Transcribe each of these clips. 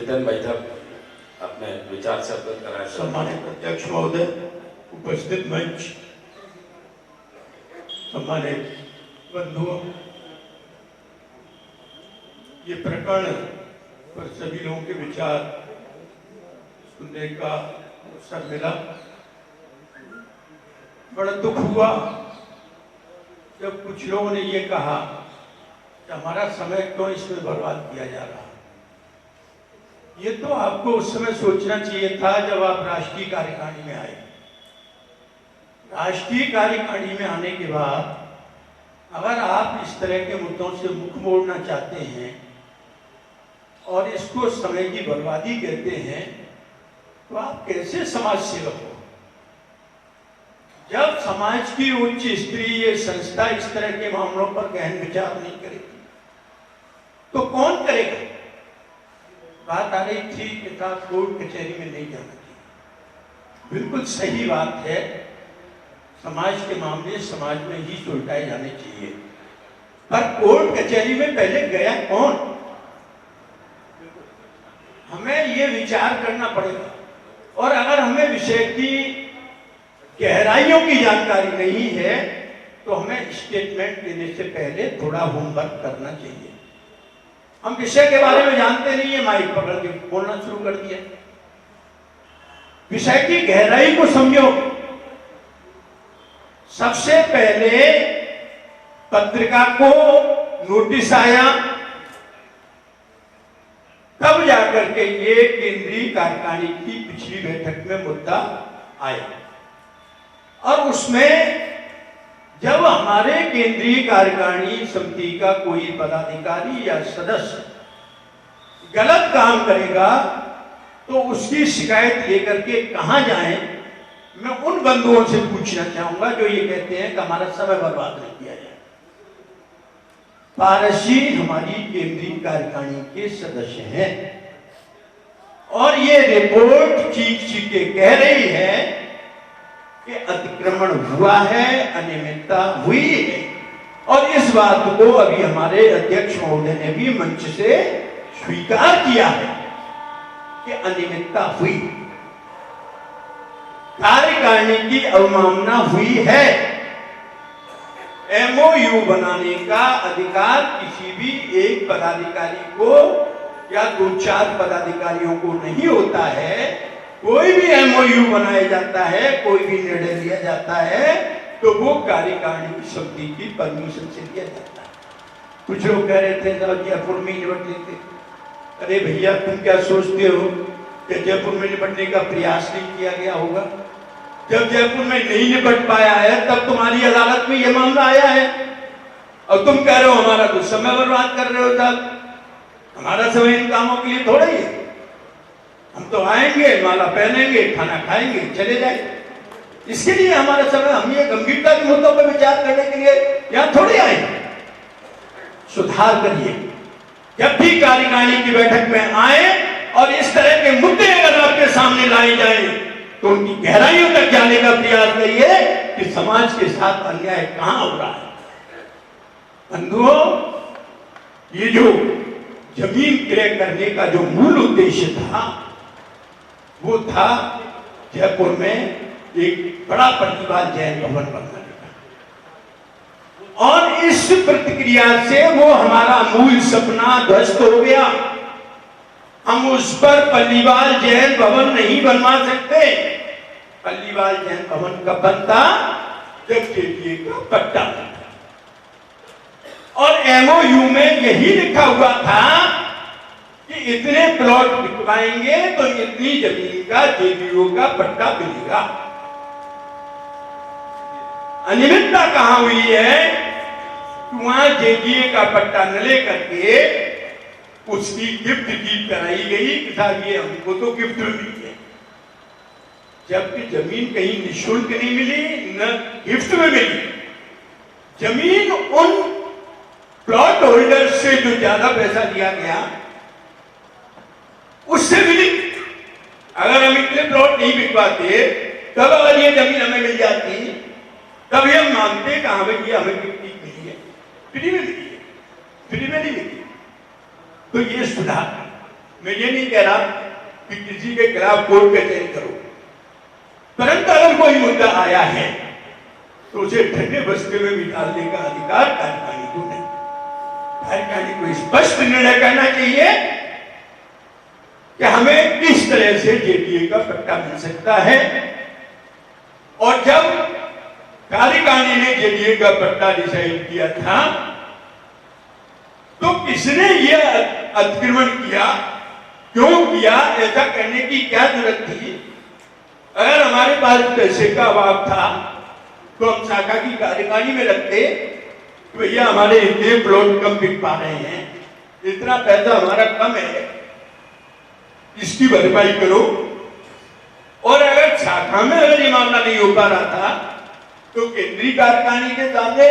जितेंद्र भाई साहब अपने विचार से अवगत कराएं। सम्मानित अध्यक्ष महोदय, उपस्थित मंच, सम्मानित बंधुओं, ये प्रकरण पर सभी लोगों के विचार सुनने का अवसर मिला। बड़ा दुख हुआ जब कुछ लोगों ने ये कहा कि हमारा समय क्यों इसमें बर्बाद किया जा रहा। ये तो आपको उस समय सोचना चाहिए था जब आप राष्ट्रीय कार्यकारिणी में आए। राष्ट्रीय कार्यकारिणी में आने के बाद अगर आप इस तरह के मुद्दों से मुख मोड़ना चाहते हैं और इसको समय की बर्बादी कहते हैं, तो आप कैसे समाज सेवक हो? जब समाज की उच्च स्तरीय संस्था इस तरह के मामलों पर गहन विचार नहीं करेगी तो कौन करेगा? बात आ रही थी कि कोर्ट कचहरी में नहीं जाना चाहिए। बिल्कुल सही बात है, समाज के मामले समाज में ही सुलझाए जाने चाहिए, पर कोर्ट कचहरी में पहले गया कौन? हमें ये विचार करना पड़ेगा। और अगर हमें विषय की गहराइयों की जानकारी नहीं है तो हमें स्टेटमेंट देने से पहले थोड़ा होमवर्क करना चाहिए। हम विषय के बारे में जानते नहीं है, माइक पकड़ के बोलना शुरू कर दिया। विषय की गहराई को समझो। सबसे पहले पत्रिका को नोटिस आया, तब जाकर के ये केंद्रीय कार्यकारिणी की पिछली बैठक में मुद्दा आया। और उसमें जब हमारे केंद्रीय कार्यकारिणी समिति का कोई पदाधिकारी या सदस्य गलत काम करेगा तो उसकी शिकायत लेकर के कहां जाएं, मैं उन बंधुओं से पूछना चाहूंगा जो ये कहते हैं कि हमारा समय बर्बाद नहीं किया जाए। पारसी हमारी केंद्रीय कार्यकारिणी के सदस्य हैं और ये रिपोर्ट चीख के कह रही है कि अतिक्रमण हुआ है, अनियमितता हुई है। और इस बात को अभी हमारे अध्यक्ष महोदय ने भी मंच से स्वीकार किया है कि अनियमितता हुई, कार्यकारिणी की अवमानना हुई है। एमओयू बनाने का अधिकार किसी भी एक पदाधिकारी को या 2-4 पदाधिकारियों को नहीं होता है। कोई भी एमओयू बनाया जाता है, कोई भी निर्णय लिया जाता है तो वो कार्यकारिणी की समिति की परमिशन से लिया जाता है। कुछ लोग कह रहे थे जयपुर में निपट लेते। अरे भैया, तुम क्या सोचते हो कि जयपुर में निपटने का प्रयास नहीं किया गया होगा? जब जयपुर में नहीं निपट पाया है तब तुम्हारी अदालत में यह मामला आया है और तुम कह रहे हो हमारा तो समय बर्बाद कर रहे हो। साहब, हमारा समय इन कामों के लिए थोड़ा ही है। हम तो आएंगे, माला पहनेंगे, खाना खाएंगे, चले जाएंगे। इसके लिए हमारा समय, हम ये गंभीरता के मुद्दों पर विचार करने के लिए यहां थोड़ी आएंगे। सुधार करिए। जब भी कार्यकारिणी की बैठक में आए और इस तरह के मुद्दे अगर आपके सामने लाए जाए तो उनकी गहराइयों तक जाने का प्रयास करिए कि समाज के साथ अन्याय कहां हो रहा है। बंधुओं, ये जो जमीन क्रय करने का जो मूल उद्देश्य था वो था जयपुर में एक बड़ा प्रतिवाद जैन भवन बनाने का। और इस प्रतिक्रिया से वो हमारा मूल सपना ध्वस्त हो गया। हम उस पर पल्लीवाल जैन भवन नहीं बनवा सकते। पल्लीवाल जैन भवन कब बनता? जब केटीए का पट्टा बनता। और एमओयू में यही लिखा हुआ था कि इतने प्लॉट बिकवाएंगे तो इतनी जमीन का जेडीओ का पट्टा मिलेगा। अनियमितता कहां हुई है? वहां जेडीए का पट्टा न लेकर के उसकी गिफ्ट डीड कराई गई कि साहब ये हमको तो गिफ्ट में मिली है, जबकि जमीन कहीं निःशुल्क नहीं मिली, न गिफ्ट में मिली। जमीन उन प्लॉट होल्डर से जो ज्यादा पैसा दिया गया उससे मिली। अगर हम इतने प्लॉट नहीं बिकवाते तब अगर ये जमीन हमें मिल जाती तभी हम मानते कि हमें गिफ्ट मिली है, फ्री में मिली है, फ्री में नहीं मिली। तो ये सुधार। मैं ये नहीं कह रहा कि किसी के खिलाफ कोर्ट कचहरी करो, परंतु अगर कोई मुद्दा आया है तो उसे ठंडे बस्ते में भी डालने का अधिकार कार्यकारिणी को नहीं। कार्यकारिणी को स्पष्ट निर्णय करना चाहिए कि हमें किस तरह से जेडीए का पट्टा मिल सकता है, और जब कार्यकारिणी ने जेडीए का पट्टा डिसाइड किया था तो किसने यह अतिक्रमण किया, क्यों किया, ऐसा करने की क्या जरूरत थी? अगर हमारे पास पैसे का अभाव था तो हम शाखा की कार्यकारिणी में रखते, तो भैया हमारे इतने प्लॉट कम बिक पा रहे हैं, इतना पैसा हमारा कम है, इसकी भरपाई करो। और अगर शाखा में अगर ये मामला नहीं हो पा रहा था तो केंद्रीय कार्यकारिणी के सामने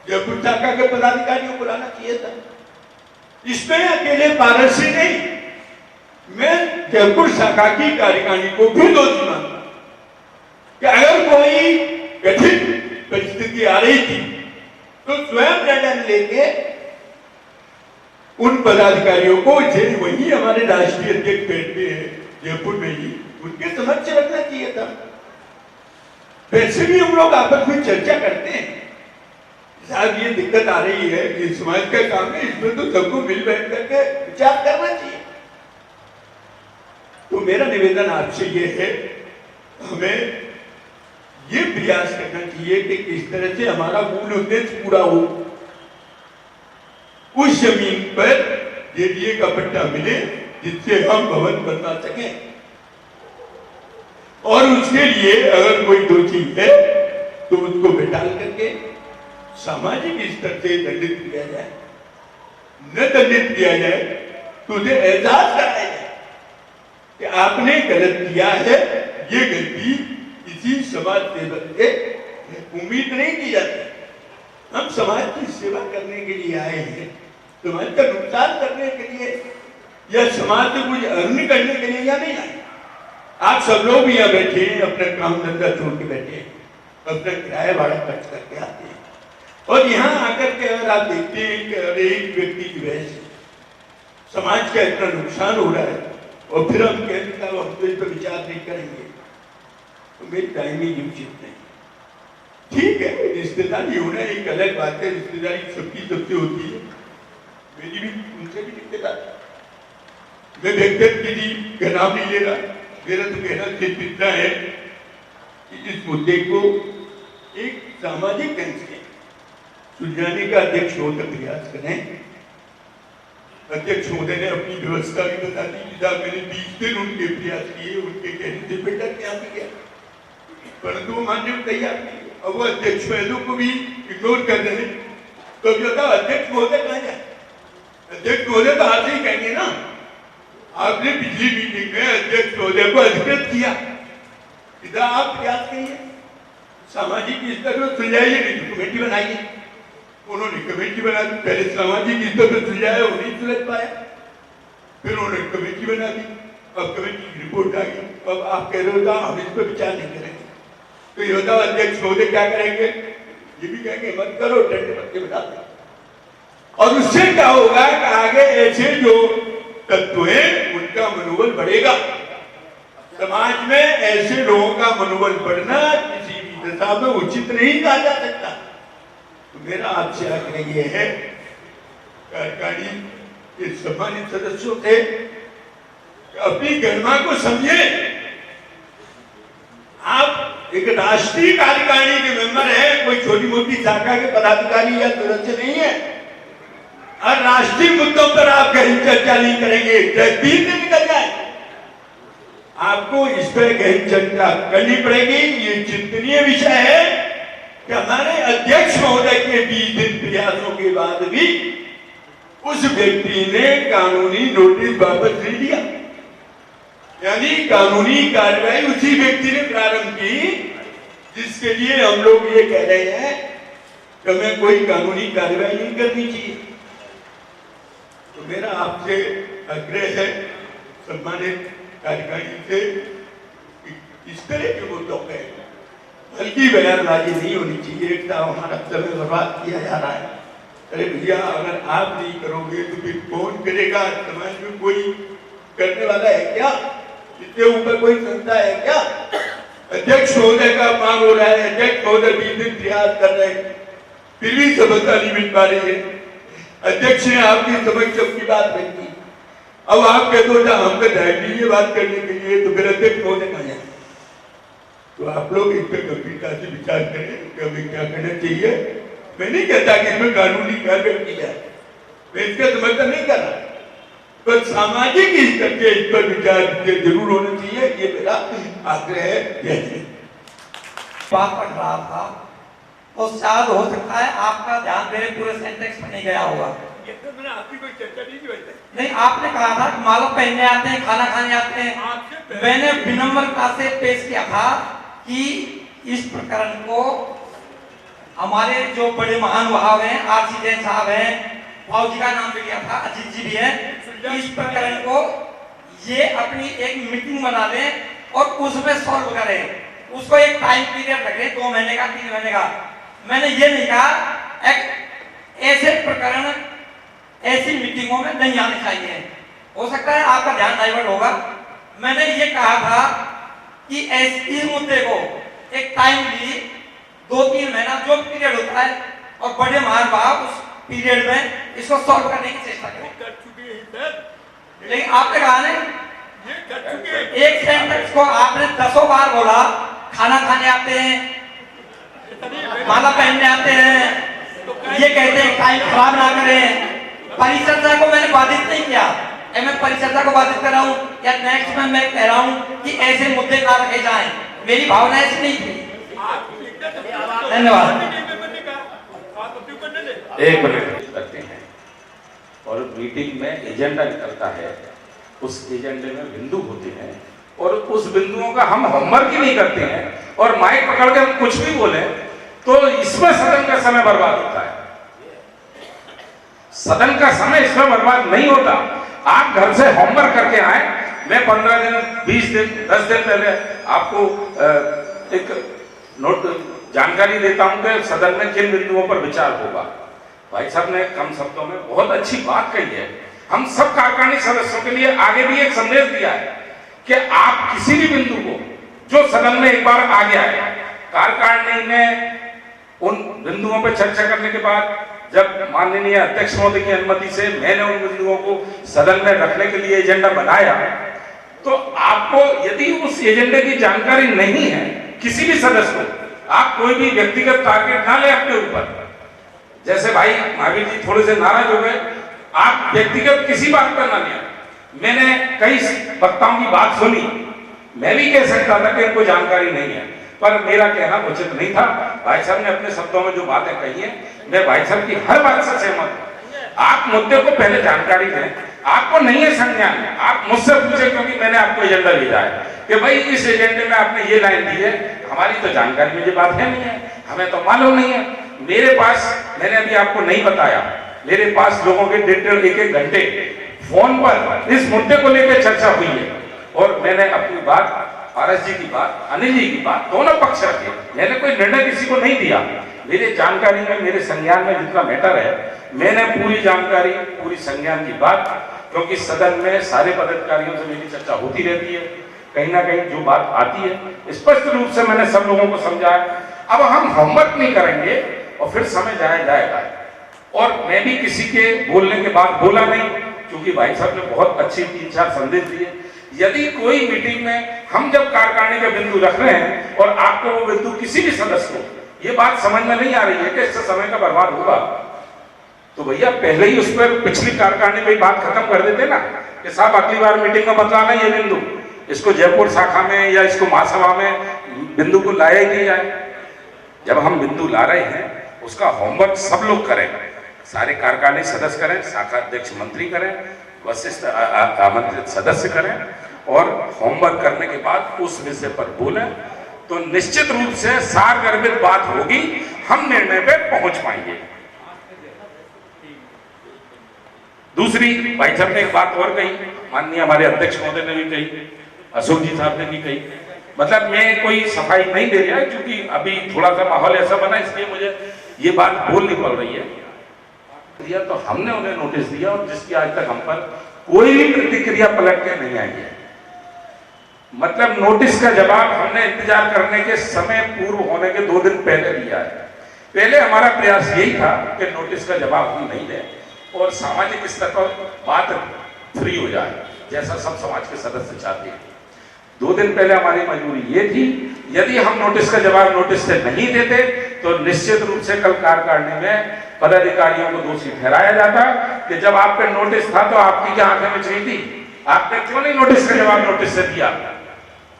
जयपुर शाखा के पदाधिकारियों को लाना चाहिए था। इसमें अकेले पारसी नहीं, मैं जयपुर शाखा की कार्यकारिणी को भी दोषी मानता कि अगर कोई कठिन परिस्थिति आ रही थी तो स्वयं निर्णय लेके उन पदाधिकारियों को वही हमारे राष्ट्रीय अध्यक्ष बैठते हैं जयपुर में ही, उनके समक्ष रखना चाहिए था। वैसे भी हम लोग आपस में चर्चा करते हैं, साहब ये दिक्कत आ रही है, ये समाज का काम है, इसमें तो सबको मिल बैठ करके विचार करना चाहिए। तो मेरा निवेदन आपसे ये है, हमें ये प्रयास करना चाहिए कि किस तरह से हमारा मूल उद्देश्य पूरा हो, उस जमीन पर जेडीए का पट्टा मिले जिससे हम भवन बनवा सकें, और उसके लिए अगर कोई दोषी है तो उसको बैठाल करके सामाजिक स्तर से दंडित किया जाए, न दंडित किया जाए तो उसे एहसास कराया जाए कि आपने गलत किया है, ये गलती किसी समाज सेवक से उम्मीद नहीं की जाती। हम समाज की सेवा करने के लिए आए हैं, समाज का नुकसान करने के लिए या समाज से कुछ अर्न करने के लिए या नहीं आए। आप सब लोग भी यहाँ बैठे हैं, अपना काम धंधा छोड़ के बैठे हैं, अपना किराया भाड़ा खर्च करके आते हैं, और यहाँ आकर के अगर आप देखते हैं कि अरे एक व्यक्ति की वजह से समाज का इतना नुकसान हो रहा है और फिर हम कहते हैं हम तो इस पर विचार नहीं करेंगे, तो मेरी टाइमिंग उचित नहीं। ठीक है, रिश्तेदारी होना एक अलग बात है, रिश्तेदारी सबकी सबसे होती है, मेरी भी उनसे भी दिक्कत आती। मैं व्यक्तिगत किसी का नाम नहीं ले रहा, मेरा तो कहना सिर्फ इतना है कि इस मुद्दे को एक सामाजिक ढंग से सुलझाने का अध्यक्ष महोदय प्रयास करें। अध्यक्ष महोदय ने अपनी व्यवस्था भी बता दी कि साहब मैंने 20 दिन उनके प्रयास किए, उनके कहने से बेटा क्या भी गया, परंतु वो मानने को तैयार नहीं। अब वो अध्यक्ष महोदय को भी इग्नोर कर रहे हैं, तो जो था अध्यक्ष महोदय कहाँ जाए? अध्यक्ष महोदय तो आप ही कहेंगे ना, आपने पिछली मीटिंग में अध्यक्ष महोदय को अधिकृत किया, इधर आप प्रयास करिए, सामाजिक स्तर पर सुलझाइए, नहीं तो कमेटी बनाइए। उन्होंने कमेटी बना दी, पहले सामाजिक स्तर पर सुलझाया, वो नहीं सुलझ पाया, फिर उन्होंने कमेटी बना दी, अब कमेटी की रिपोर्ट आ गई, अब आप कह रहे हो हम इस पर विचार नहीं करेंगे, तो ये बताओ अध्यक्ष महोदय क्या करेंगे? ये भी कहेंगे मत करो, ठंडे पत्ते बना दो। और उससे क्या होगा कि आगे ऐसे जो तत्व है उनका मनोबल बढ़ेगा। समाज में ऐसे लोगों का मनोबल बढ़ना किसी भी दशा में उचित नहीं कहा जा सकता। तो मेरा आपसे आग्रह यह है, कार्यकारिणी के सम्मानित सदस्यों से अपनी गरिमा को समझे। आप एक राष्ट्रीय कार्यकारिणी के मेंबर हैं, कोई छोटी मोटी शाखा के पदाधिकारी या सदस्य नहीं है, और राष्ट्रीय मुद्दों पर आप गहन चर्चा नहीं करेंगे, 10 दिन निकल जाए, आपको इस पर गहन चर्चा करनी पड़ेगी। ये चिंतनीय विषय है कि हमारे अध्यक्ष महोदय के 20 दिन प्रयासों के बाद भी उस व्यक्ति ने कानूनी नोटिस वापस नहीं लिया, यानी कानूनी कार्रवाई उसी व्यक्ति ने प्रारंभ की जिसके लिए हम लोग ये कह रहे हैं कि हमें कोई कानूनी कार्रवाई नहीं करनी चाहिए। तो मेरा आपसे आग्रह है सम्मानित कार्यकारिणी से, इस तरह के मुद्दों पे हल्की बयानबाजी नहीं होनी चाहिए। एक हमारा समय बर्बाद किया जा रहा है, अरे भैया अगर आप नहीं करोगे तो फिर कौन करेगा? समाज में कोई करने वाला है क्या? इसके ऊपर कोई संस्था है क्या? अध्यक्ष महोदय का अपमान हो रहा है, अध्यक्ष महोदय 20 दिन प्रयास कर रहे हैं, फिर भी सफलता नहीं मिल पा रही है। अध्यक्ष ने आपकी समक्ष सबकी बात रखी, अब आप कहते हो हम पे टाइम नहीं है बात करने के लिए, तो फिर अध्यक्ष महोदय कहाँ जाए? तो आप लोग इस पर गंभीरता से विचार करें कि हमें क्या करना चाहिए। मैं नहीं कहता कि इसमें कानूनी कार्रवाई की जाए, मैं इसका समर्थन नहीं कर रहा, पर सामाजिक स्तर के इस पर विचार जरूर होना चाहिए, ये मेरा आग्रह है। बात पढ़ रहा था तो शायद हो सकता है आपका ध्यान मेरे पूरे सेंटेंस में नहीं गया होगा। ये तो मैंने आपकी कोई चर्चा नहीं की वैसे। नहीं, आपने कहा था कि माला पहनने आते हैं, खाना खाने आते हैं। मैंने विनम्रता से पेश किया था कि इस प्रकरण को हमारे जो बड़े महानुभाव हैं, आरसी जैन साहब हैं, फौजी का नाम भी लिया था, अजीत जी भी है, इस प्रकरण को ये अपनी एक मीटिंग बना लें और उसमें सॉल्व करें। उसको एक टाइम पीरियड रखें, 2 महीने का, 3 महीने का। मैंने ये नहीं कहा ऐसे प्रकरण ऐसी मीटिंगों में नहीं आने चाहिए। हो सकता है आपका ध्यान डाइवर्ट होगा। मैंने ये कहा था कि इस मुद्दे को एक टाइमली 2-3 महीना जो पीरियड होता है और बड़े महानुभाव उस पीरियड में इसको सॉल्व करने की चेष्टा करें। कर चुके हैं सर, लेकिन आपने कहा नहीं, ये कर चुके हैं। एक सेंटेंस को आपने 10 बार बोला, खाना खाने आते हैं, माला पहनने आते हैं, ये कहते हैं टाइम खराब ना करें। परिचर्चा को मैंने बाधित नहीं किया, मैं परिचर्चा को बाधित कर रहा हूँ या नेक्स्ट में मैं कह रहा हूँ कि ऐसे मुद्दे ना रखे जाएं। मेरी भावना ऐसी नहीं थी। धन्यवाद। एक मिनट करते हैं और मीटिंग में एजेंडा निकलता है, उस एजेंडे में बिंदु होते हैं और उस बिंदुओं का हम होमवर्क ही नहीं करते हैं और माइक पकड़ के हम कुछ भी बोले तो इसमें सदन का समय बर्बाद होता है। सदन का समय इसमें बर्बाद नहीं होता। आप घर से होमवर्क करके आए, मैं 15 दिन 20 दिन 10 दिन पहले आपको एक नोट जानकारी देता हूं कि सदन में किन बिंदुओं पर विचार होगा। भाई साहब ने कम शब्दों में बहुत अच्छी बात कही है। हम सब कार्यकारिणी सदस्यों के लिए आगे भी एक संदेश दिया है कि आप किसी भी बिंदु को जो सदन में एक बार आ गया है, कार्यकारिणी ने उन बिंदुओं पर चर्चा करने के बाद जब माननीय अध्यक्ष महोदय की अनुमति से मैंने उन बिंदुओं को सदन में रखने के लिए एजेंडा बनाया, तो आपको यदि उस एजेंडे की जानकारी नहीं है किसी भी सदस्य को, आप कोई भी व्यक्तिगत टारगेट ना ले अपने ऊपर। जैसे भाई महावीर जी थोड़े से नाराज हो गए, आप व्यक्तिगत किसी बात पर ना लिया। मैंने कई वक्ताओं की बात सुनी, मैं भी कह सकता था कि इनको जानकारी नहीं है, पर मेरा कहना उचित नहीं था। भाई साहब ने अपने शब्दों में जो बातें कही है, मैं भाई साहब की हर बात से सहमत हूं। आप मुद्दे को पहले जानकारी दें, आपको नहीं है संज्ञान में, आप मुझसे पूछे क्योंकि मैंने आपको एजेंडा भेजा है कि भाई इस एजेंडे में आपने ये लाइन दी है, हमारी तो जानकारी में ये बात है नहीं है, हमें तो मालूम नहीं है। मेरे पास, मैंने अभी आपको नहीं बताया, मेरे पास लोगों के 1.5 घंटे फोन पर इस मुद्दे को लेकर चर्चा हुई है और मैंने अपनी बात, पारस जी की बात, अनिल जी की बात, दोनों पक्ष रखे। मैंने कोई निर्णय किसी को नहीं दिया। मेरे जानकारी में, मेरे संज्ञान में जितना मैटर है, मैंने पूरी जानकारी, पूरी संज्ञान की बात, क्योंकि सदन में सारे पदाधिकारियों से मेरी चर्चा होती रहती है, कहीं ना कहीं जो बात आती है स्पष्ट रूप से मैंने सब लोगों को समझाया। अब हम होमवर्क नहीं करेंगे और फिर समय जाएगा। और मैं भी किसी के बोलने के बाद बोला नहीं, क्योंकि भाई साहब ने बहुत अच्छी 3-4 संदेश दिए। यदि कोई मीटिंग में हम जब कार्यकारिणी के बिंदु रख रहे हैं और आपको वो बिंदु किसी भी सदस्य को ये बात समझ में नहीं आ रही है कि इससे समय का बर्बाद होगा, तो भैया पहले ही उस पर पिछली कार्यकारिणी में बात खत्म कर देते ना कि साहब अगली बार मीटिंग में मत लाना ये बिंदु, इसको जयपुर शाखा में या इसको महासभा में बिंदु को लाया ही नहीं जाए। जब हम बिंदु ला रहे हैं उसका होमवर्क सब लोग करें, सारे कार्यकारिणी सदस्य करें, शाखा अध्यक्ष मंत्री करें, वरिष्ठ आमंत्रित सदस्य करें और होमवर्क करने के बाद उस विषय पर बोलें, तो निश्चित रूप से सारगर्भित बात होगी, हम निर्णय पे पहुंच पाएंगे। दूसरी, भाई साहब ने एक बात और कही, माननीय हमारे अध्यक्ष महोदय ने भी कही, अशोक जी साहब ने भी कही, मतलब मैं कोई सफाई नहीं दे रहा है क्योंकि अभी थोड़ा सा माहौल ऐसा बना, इसलिए मुझे ये बात बोलनी पड़ रही है। दिया तो हमने उन्हें नोटिस दिया और जिसकी आज तक हम पर कोई भी प्रतिक्रिया पलट के नहीं आई है। मतलब नोटिस का जवाब हमने इंतजार करने के समय पूर्व होने के 2 दिन पहले दिया है। पहले हमारा प्रयास यही था कि नोटिस का जवाब हम नहीं दें और सामाजिक स्तर पर बात फ्री हो जाए, जैसा सब समाज के सदस्य चाहते हैं। 2 दिन पहले हमारी मजबूरी ये थी, यदि हम नोटिस का जवाब नोटिस से नहीं देते तो निश्चित रूप से कल कार्यकारिणी में पदाधिकारियों को दोषी ठहराया जाता कि जब आप पे नोटिस था तो आपकी क्या आंखें में चाहिए थी, आपने क्यों नहीं नोटिस का जवाब नोटिस से दिया।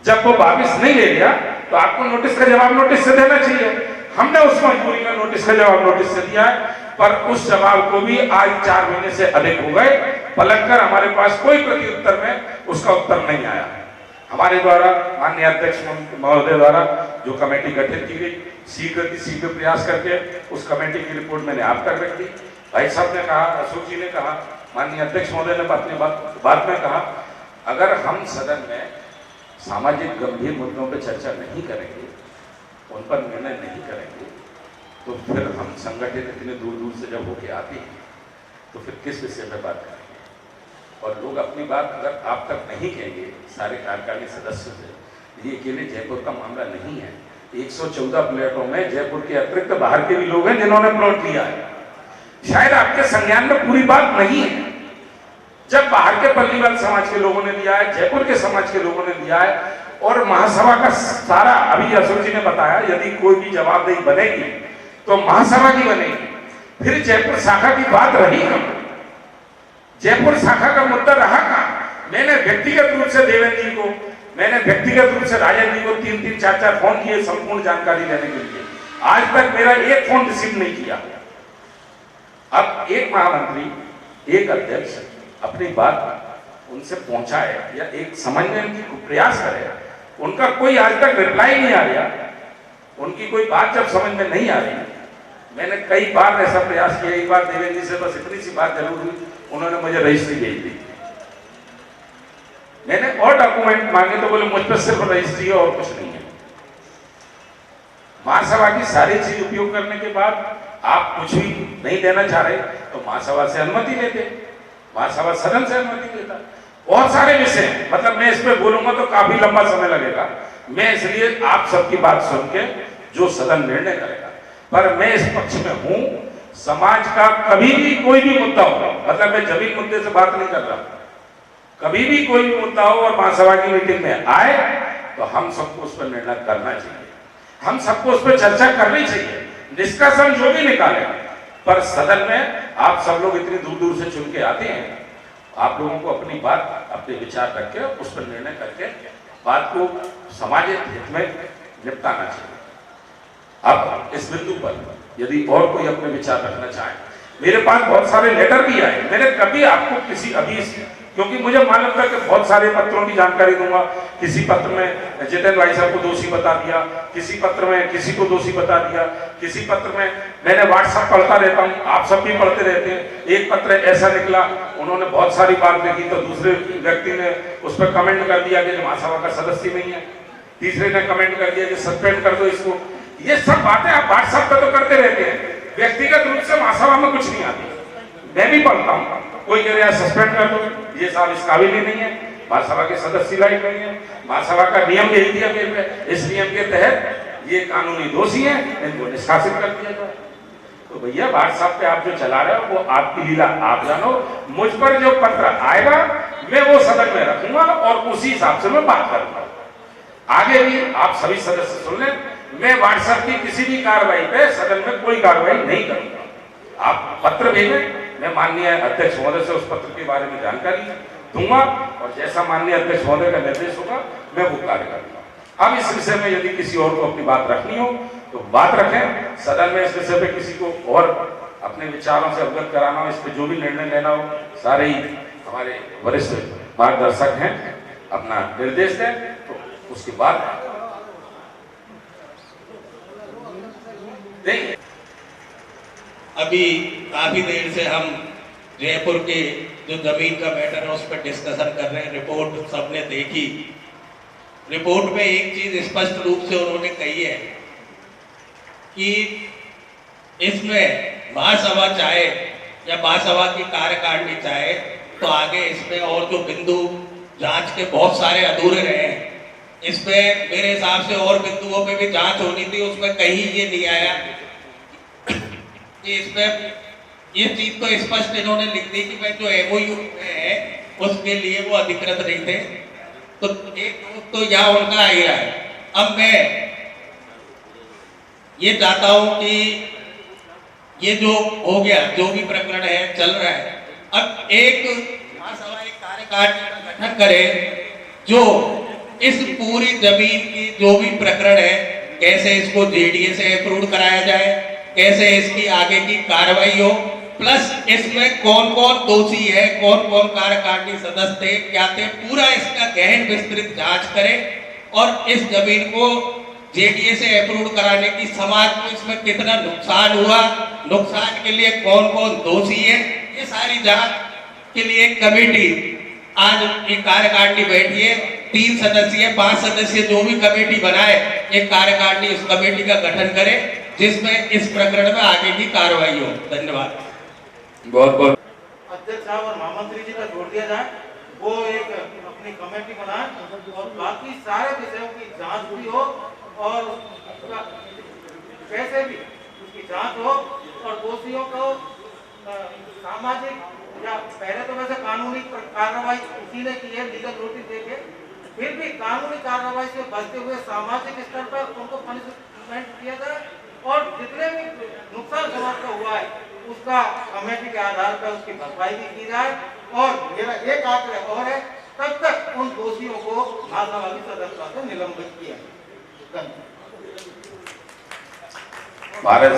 जब वो वापिस नहीं ले लिया तो आपको नोटिस का जवाब नोटिस से देना चाहिए। हमने उस मजबूरी में नोटिस का जवाब नोटिस से दिया है, पर उस जवाब को भी आज 4 महीने से अधिक हो गए, पलटकर हमारे पास कोई प्रत्युत्तर में उसका उत्तर नहीं आया। हमारे द्वारा माननीय अध्यक्ष महोदय द्वारा जो कमेटी गठित की गई, शीघ्र प्रयास करके उस कमेटी की रिपोर्ट मैंने आप तक रख दी। भाई साहब ने कहा, अशोक जी ने कहा, माननीय अध्यक्ष महोदय ने अपनी बात में कहा, अगर हम सदन में सामाजिक गंभीर मुद्दों पर चर्चा नहीं करेंगे, उन पर निर्णय नहीं करेंगे, तो फिर हम संगठित इतने दूर दूर से जब होके आते हैं तो फिर किस विषय पर बात करेंगे। और लोग अपनी बात अगर आप तक नहीं कहेंगे सारे कार्यकारिणी सदस्य से, ये अकेले जयपुर का मामला नहीं है, 114 प्लॉटों में जयपुर के अतिरिक्त बाहर के भी लोग हैं जिन्होंने प्लॉट लिया है। शायद आपके संज्ञान में पूरी बात नहीं है। जब बाहर के पल्लीवाल समाज के लोगों ने लिया है, जयपुर के समाज के लोगों ने लिया है, और महासभा का सारा, अभी अशोक जी ने बताया, यदि कोई भी जवाबदेही बनेगी तो महासभा की बनेगी। फिर जयपुर शाखा की बात रही कब? जयपुर शाखा का मुद्दा रहा कहाँ? मैंने व्यक्तिगत रूप से देवेंद्र जी को, मैंने व्यक्तिगत रूप से राजन जी को 3-3, 4-4 फोन किए संपूर्ण जानकारी लेने के लिए। आज तक मेरा एक फोन रिसीव नहीं किया। अब एक महामंत्री, एक अध्यक्ष अपनी बात उनसे पहुंचाए या एक समझने की प्रयास करे, उनका कोई आज तक रिप्लाई नहीं आ रहा, उनकी कोई बात जब समझ में नहीं आ रही। मैंने कई बार ऐसा प्रयास किया। एक बार देवेंद्र जी से बस इतनी सी बात जरूर हुई, उन्होंने मुझे रजिस्ट्री भेज दी। मैंने और डॉक्यूमेंट मांगे तो बोले मुझ पर सिर्फ रजिस्ट्री है और कुछ नहीं है। महासभा की सारी चीज उपयोग करने के बाद आप कुछ भी नहीं देना चाह रहे तो महासभा से अनुमति लेते, महासभा सदन से अनुमति लेता। बहुत सारे विषय, मतलब मैं इस पे बोलूंगा तो काफी लंबा समय लगेगा। मैं इसलिए आप सबकी बात सुन के जो सदन निर्णय करेगा, पर मैं इस पक्ष में हूं, समाज का कभी भी कोई भी मुद्दा हो, मतलब मैं जमीन मुद्दे से बात नहीं कर रहा, कभी भी कोई भी मुद्दा हो और महासभा की मीटिंग में आए तो हम सबको उस पर निर्णय करना चाहिए, हम सबको उस पर चर्चा करनी चाहिए, डिस्कशन जो भी निकाले। पर सदन में आप सब लोग इतनी दूर दूर से चुन के आते हैं, आप लोगों को अपनी बात, अपने विचार रख के उस पर निर्णय करके बात को समाज हित में निपटाना चाहिए। अब इस बिंदु पर यदि और कोई अपने विचार रखना चाहे, मेरे पास बहुत सारे लेटर भी आए। मैंने कभी आपको किसी अभी, क्योंकि मुझे मालूम था कि बहुत सारे पत्रों की जानकारी दूंगा, किसी पत्र में जितेंद्र भाई साहब को दोषी बता दिया, किसी पत्र में किसी को दोषी बता दिया, किसी पत्र में, मैंने व्हाट्सएप पढ़ता रहता हूँ, आप सब भी पढ़ते रहते हैं। एक पत्र ऐसा निकला, उन्होंने बहुत सारी बात लिखी तो दूसरे व्यक्ति ने उस पर कमेंट कर दिया कि महासभा का सदस्य नहीं है, तीसरे ने कमेंट कर दिया कि सस्पेंड कर दो इसको। ये सब बातें आप व्हाट्सएप पे तो करते रहते हैं, व्यक्तिगत रूप से महासभा में कुछ नहीं आती। मैं भी पढ़ता हूँ, कोई कह रहा है सस्पेंड कर दो, ये साहब इस काबिल ही नहीं है, महासभा के सदस्य लायक नहीं है, महासभा का नियम भेज दिया मेरे पे, इस नियम के तहत ये कानूनी दोषी है, इनको निष्कासित कर दिया जाए। तो भैया व्हाट्सएप पे आप जो चला रहे हो वो आपकी लीला आप जानो। मुझ पर जो पत्र आएगा मैं वो सदन में रखूंगा और उसी हिसाब से मैं बात करूंगा। आगे भी आप सभी सदस्य सुन लें, मैं व्हाट्सएप की किसी भी कार्रवाई पे सदन में कोई कार्रवाई नहीं करूंगा। आप पत्र भेजें, मैं माननीय अध्यक्ष महोदय से उस पत्र के बारे में जानकारी दूंगा और जैसा माननीय अध्यक्ष महोदय का निर्देश होगा मैं वो कार्य करूंगा। अब इस विषय में यदि किसी और को अपनी बात रखनी हो तो बात रखें, सदन में इस विषय पे किसी को और अपने विचारों से अवगत कराना हो, इस पे जो भी निर्णय लेना हो, सारे ही हमारे वरिष्ठ मार्गदर्शक हैं, अपना निर्देश दें तो उसके बाद देंगे। अभी काफी देर से हम जयपुर के जो जमीन का मैटर है उस पर डिस्कशन कर रहे हैं। रिपोर्ट सबने देखी, रिपोर्ट में एक चीज स्पष्ट रूप से उन्होंने कही है कि इसमें महासभा चाहे या महासभा की कार्यकारिणी चाहे तो आगे इसमें और जो बिंदु जांच के बहुत सारे अधूरे रहे हैं, इसमें मेरे हिसाब से और बिंदुओं पे भी जांच होनी थी, उसमें कहीं ये नहीं आया कि इसमें ये चीज तो स्पष्ट इन्होंने लिख दी कि मैं जो एमओयू में है उसके लिए वो अधिकृत नहीं थे। तो एक दोस्त तो यहाँ उनका आ ही रहा है। अब मैं ये चाहता हूं कि ये जो हो गया, जो भी प्रकरण है चल रहा है, अब एक महासभा एक कार्यकारिणी का गठन करे जो इस पूरी जमीन की जो भी प्रकरण है, कैसे इसको जेडीए से अप्रूव कराया जाए, कैसे इसकी आगे की कार्रवाई हो, प्लस इसमें कौन कौन दोषी है, कौन कौन कार्यकारिणी सदस्य थे, क्या थे, पूरा इसका गहन विस्तृत जांच करें और इस जमीन को जेडीए से अप्रूव कराने की समाज को इसमें कितना नुकसान हुआ, नुकसान के लिए कौन कौन दोषी है, ये सारी जांच के लिए एक कमेटी आज एक कार्यकारिणी बैठी है, 3 सदस्यीय 5 सदस्यीय जो भी कमेटी बनाए, एक कार्यकारिणी उस कमेटी का गठन करे जिसमें इस प्रकरण में आगे की कार्रवाई हो। धन्यवाद। बहुत बहुत अध्यक्ष साहब और महामंत्री जी का जोड़ दिया जाए, वो एक अपनी कमेटी बनाए और बाकी सारे विषयों की जांच भी हो और कैसे भी उसकी जांच हो और दोषियों को सामाजिक या पहले तो वैसे कानूनी कार्रवाई उसी ने की है, लीगल नोटिस देके, फिर भी कानूनी कार्रवाई से बचते हुए सामाजिक स्तर पर उनको पनिशमेंट किया जाए और जितने भी नुकसान समाज का हुआ है उसका कमेटी के आधार पर उसकी भरपाई भी की जाए। और मेरा एक आग्रह और है, तब तक उन दोषियों को महासभा की सदस्यता से निलंबित किया जाए। भारत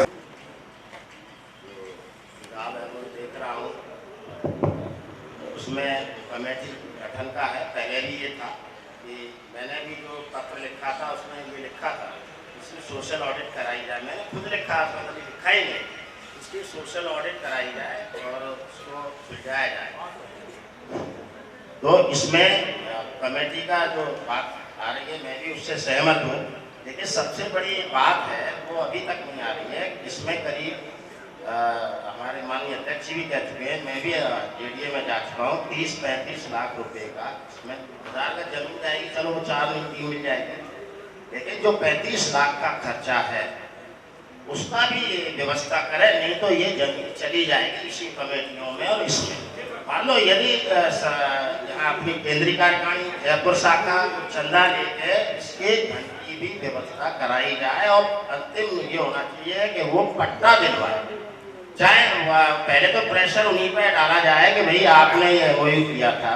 देख रहा हूँ उसमें कमेटी गठन का है। पहले भी ये था कि मैंने भी जो पत्र लिखा था उसमें ये लिखा था इसमें सोशल ऑडिट कराई जाए। मैंने खुद लिखा, मतलब लिखा ही नहीं, इसकी सोशल ऑडिट कराई जाए और उसको सुलझाया जाए। तो इसमें कमेटी का जो बात आ रही है मैं भी उससे सहमत हूँ, लेकिन सबसे बड़ी बात है वो अभी तक नहीं आ रही है। इसमें करीब हमारे माननीय अध्यक्ष जी भी कह चुके हैं, मैं भी जेडीए में जा चुका हूँ, 30-35 लाख रुपए का इसमें 1000 का जमीन जाएगी, चलो वो 4 नहीं 3 मिल जाएगी, लेकिन जो 35 लाख का खर्चा है उसका भी व्यवस्था करें, नहीं तो ये जमीन चली जाएगी इसी कमेटियों में। और इसमें मान लो यदि यहाँ अपनी केंद्रीय कार्यकारिणी जयपुर शाखा चंदा लेके इसके धन की भी व्यवस्था कराई जाए और अंतिम ये होना चाहिए कि वो पट्टा दिलवाए। चाहे पहले तो प्रेशर उन्हीं पे डाला जाए कि भाई आपने ये एमओयू किया था,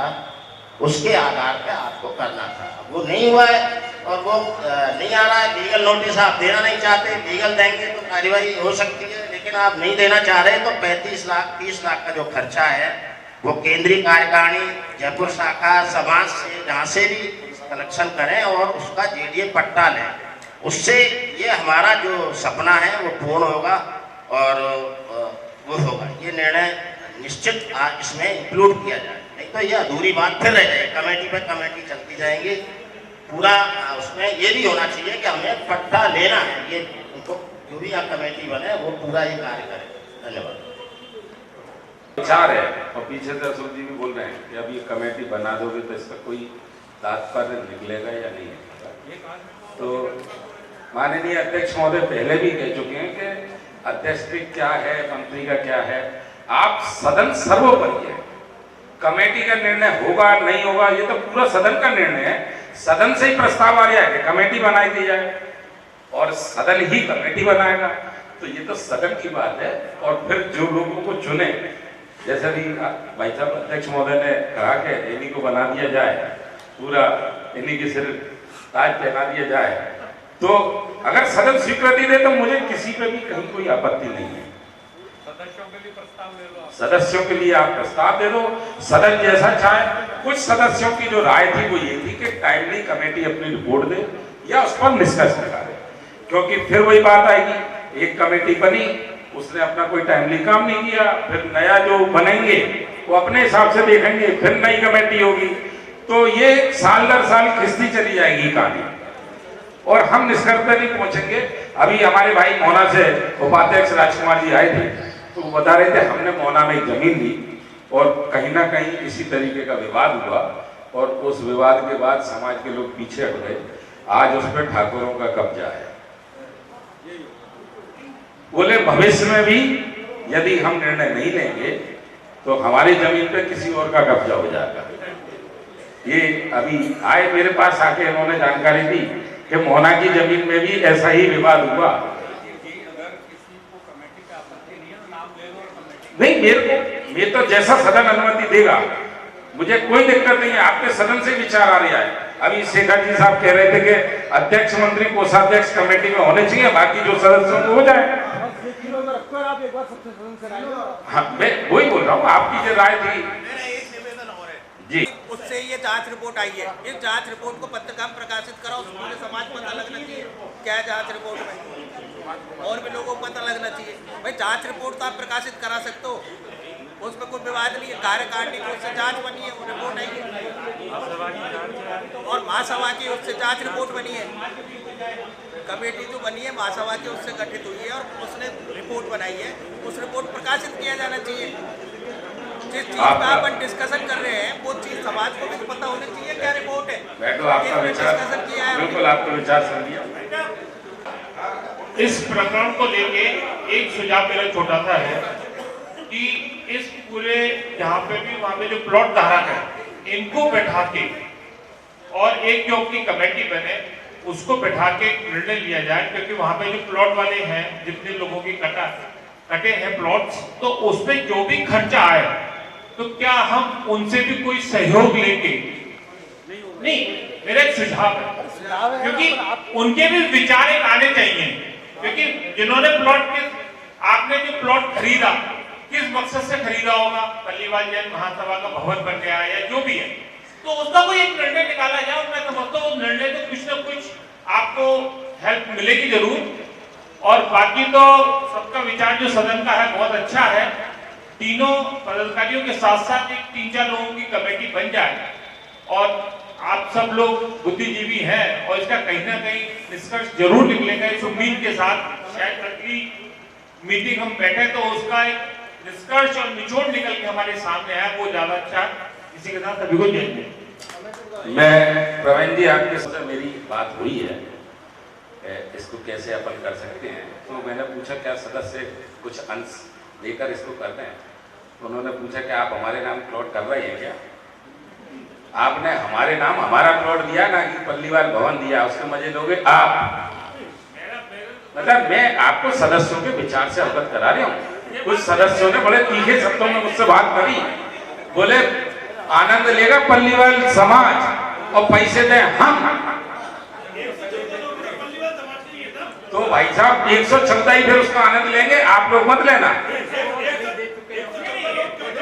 उसके आधार पे आपको करना था, वो नहीं हुआ है और वो नहीं आ रहा है। लीगल नोटिस आप देना नहीं चाहते, लीगल देंगे तो कार्रवाई हो सकती है, लेकिन आप नहीं देना चाह रहे तो 35 लाख 30 लाख का जो खर्चा है वो केंद्रीय कार्यकारिणी जयपुर शाखा समाज से जहाँ से भी कलेक्शन करें और उसका जेडीए पट्टा लें। उससे ये हमारा जो सपना है वो पूर्ण होगा और वो होगा। ये निर्णय निश्चित इसमें इंक्लूड किया जाए, नहीं तो ये अधूरी बात फिर रह जाएगी, कमेटी पे कमेटी चलती जाएंगी। पूरा उसमें ये भी होना चाहिए कि हमें पट्टा लेना है, ये उनको जो भी यहाँ कमेटी बने वो पूरा ये कार्य करे। धन्यवाद। विचार है और पीछे से अशोक जी भी बोल रहे हैं कि अब ये कमेटी बना दोगे तो इसका कोई तात्पर्य निकलेगा या नहीं निकलेगा। तो माननीय अध्यक्ष महोदय पहले भी कह चुके हैं कि अध्यक्ष क्या है, मंत्री का क्या है, आप सदन सर्वोपरि है। कमेटी का निर्णय होगा नहीं होगा ये तो पूरा सदन का निर्णय है। सदन से ही प्रस्ताव आ गया है कि कमेटी बनाई दी जाए और सदन ही कमेटी बनाएगा, तो ये तो सदन की बात है। और फिर जो लोगों को चुने, जैसे भी भाई साहब अध्यक्ष महोदय ने कहा कि इन्हीं को बना दिया जाए, पूरा इन्हीं के सिर ताज पहना दिया जाए, तो अगर सदन स्वीकृति दे तो मुझे किसी पे भी कहीं कोई आपत्ति नहीं है। सदस्यों के लिए आप प्रस्ताव दे दो, सदन जैसा चाहे। कुछ सदस्यों की जो राय थी वो ये थी कि टाइमली कमेटी अपनी रिपोर्ट दे या उस पर निष्कर्ष निकाले, क्योंकि फिर वही बात आएगी, एक कमेटी बनी उसने अपना कोई टाइमली काम नहीं किया, फिर नया जो बनेंगे वो अपने हिसाब से देखेंगे, फिर नई कमेटी होगी, तो ये साल दर साल खिसती चली जाएगी कहानी और हम निष्कर्ष पर नहीं पहुंचेंगे। अभी हमारे भाई मोना से उपाध्यक्ष राजकुमार जी आए थे तो वो बता रहे थे हमने मोना में एक जमीन ली और कहीं ना कहीं इसी तरीके का विवाद हुआ और उस विवाद के बाद समाज के लोग पीछे हट गए। आज उस पर ठाकुरों का कब्जा है। बोले भविष्य में भी यदि हम निर्णय नहीं लेंगे तो हमारी जमीन पे किसी और का कब्जा हो जाएगा। ये अभी आए मेरे पास आके इन्होंने जानकारी दी कि मोहना की जमीन में भी ऐसा ही विवाद हुआ। नहीं, मेरे तो जैसा सदन अनुमति देगा मुझे कोई दिक्कत नहीं है। आपके सदन से विचार आ रहा है। अभी शेखर जी साहब कह रहे थे कि अध्यक्ष मंत्री कोषाध्यक्ष कमेटी में होने चाहिए, बाकी जो सदस्यों को हो जाए। हाँ, मैं वही बोल रहा हूँ, आपकी जो राय थी जी, उससे ये जांच रिपोर्ट आई है। इस जांच रिपोर्ट को पत्रिका में प्रकाशित कराओ, पूरे समाज को पता लगना चाहिए क्या है जांच रिपोर्ट में, और भी लोगों को पता लगना चाहिए। भाई जांच रिपोर्ट तो आप प्रकाशित करा सकते हो, उसमें कोई विवाद नहीं है। कार्यकारिणी की उससे जांच बनी है, वो रिपोर्ट आई है, और महासभा की उससे जांच रिपोर्ट बनी है। कमेटी जो बनी है महासभा की उससे गठित हुई है और उसने रिपोर्ट बनाई है, उस रिपोर्ट प्रकाशित किया जाना चाहिए। जिस चीज पे अपन डिस्कशन कर रहे हैं वो चीज समाज को भी पता होनी चाहिए क्या रिपोर्ट है। मैं तो आपका विचार बिल्कुल आपका विचार समझिए। इस प्रकरण को लेके एक सुझाव मेरा छोटा सा है कि इस पूरे जहाँ पे भी वहाँ पे जो प्लॉट धारक है इनको बैठा के और एक जो अपनी कमेटी बने उसको बैठा के निर्णय लिया जाए, क्योंकि वहाँ पे जो प्लॉट वाले हैं जितने लोगों की कटे हैं प्लॉट्स, तो उसमें जो भी खर्चा आए तो क्या हम उनसे भी कोई सहयोग लेंगे? नहीं, मेरा एक सुझाव है, क्योंकि उनके भी विचार एक आने चाहिए। क्योंकि जिन्होंने आपने जो प्लॉट खरीदा किस मकसद से खरीदा होगा, पल्लीवाल जैन महासभा का भवन बन गया है या जो भी है, तो उसका कोई एक निर्णय निकाला जाए। और मैं समझता हूँ निर्णय तो कुछ न कुछ आपको हेल्प मिलेगी जरूर। और बाकी तो सबका विचार जो सदन का है बहुत अच्छा है। तीनों पदाधिकारियों के साथ साथ एक 3-4 लोगों की कमेटी बन जाए और आप सब लोग बुद्धिजीवी हैं और इसका कहीं ना कहीं निष्कर्ष जरूर निकलेगा। इस उम्मीद के साथ शायद अगली मीटिंग हम बैठे तो उसका एक निष्कर्ष और निचोड़ निकल के हमारे सामने आया, वो ज्यादा अच्छा। इसी के साथ सभी को जय हिंद। मैं प्रवीण जी आपके साथ मेरी बात हुई है, इसको कैसे अपन कर सकते हैं। तो मैंने पूछा क्या सदस्य कुछ अंश लेकर इसको करते हैं, तो उन्होंने पूछा कि आप हमारे नाम प्लॉट कर रहे हैं क्या। आपने हमारे नाम हमारा प्लॉट दिया ना कि पल्लीवाल भवन दिया, उसके मजे लोगे आप। मतलब मैं आपको सदस्यों के विचार से अवगत करा रहा हूँ। कुछ सदस्यों ने बड़े तीखे शब्दों में मुझसे बात करी, बोले आनंद लेगा पल्लीवाल समाज और पैसे दें हम। तो भाई साहब 114 ही फिर उसका आनंद लेंगे, आप लोग मत लेना।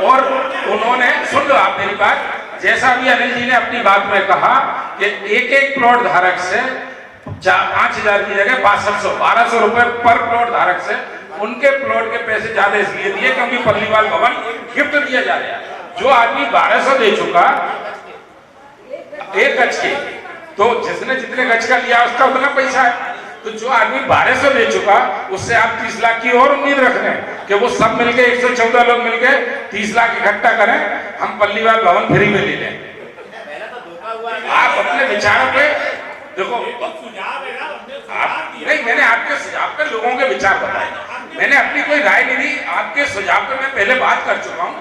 और उन्होंने सुन लो आप मेरी बात, जैसा भी अनिल जी ने अपनी बात में कहा कि एक एक प्लॉट धारक से 5,000 की जगह 1200 रुपए पर प्लॉट धारक से उनके प्लॉट के पैसे ज्यादा इसलिए दिए क्योंकि पल्लीवाल भवन गिफ्ट दिया जा रहा है। जो आदमी 1200 दे चुका 1 गज के, तो जिसने जितने गज का लिया उसका उतना पैसा है। तो जो आदमी 1200 दे चुका उससे आप 30 लाख की और उम्मीद रख रहे हैं कि वो सब मिलके 114 लोग मिलके 30 लाख इकट्ठा करें, हम पल्लीवाल भवन फ्री में ले लें। आप अपने विचारों पे देखो, नहीं मैंने आपके सुझाव पे लोगों के विचार बताए, मैंने अपनी कोई राय नहीं दी। आपके सुझाव पे मैं पहले बात कर चुका हूँ।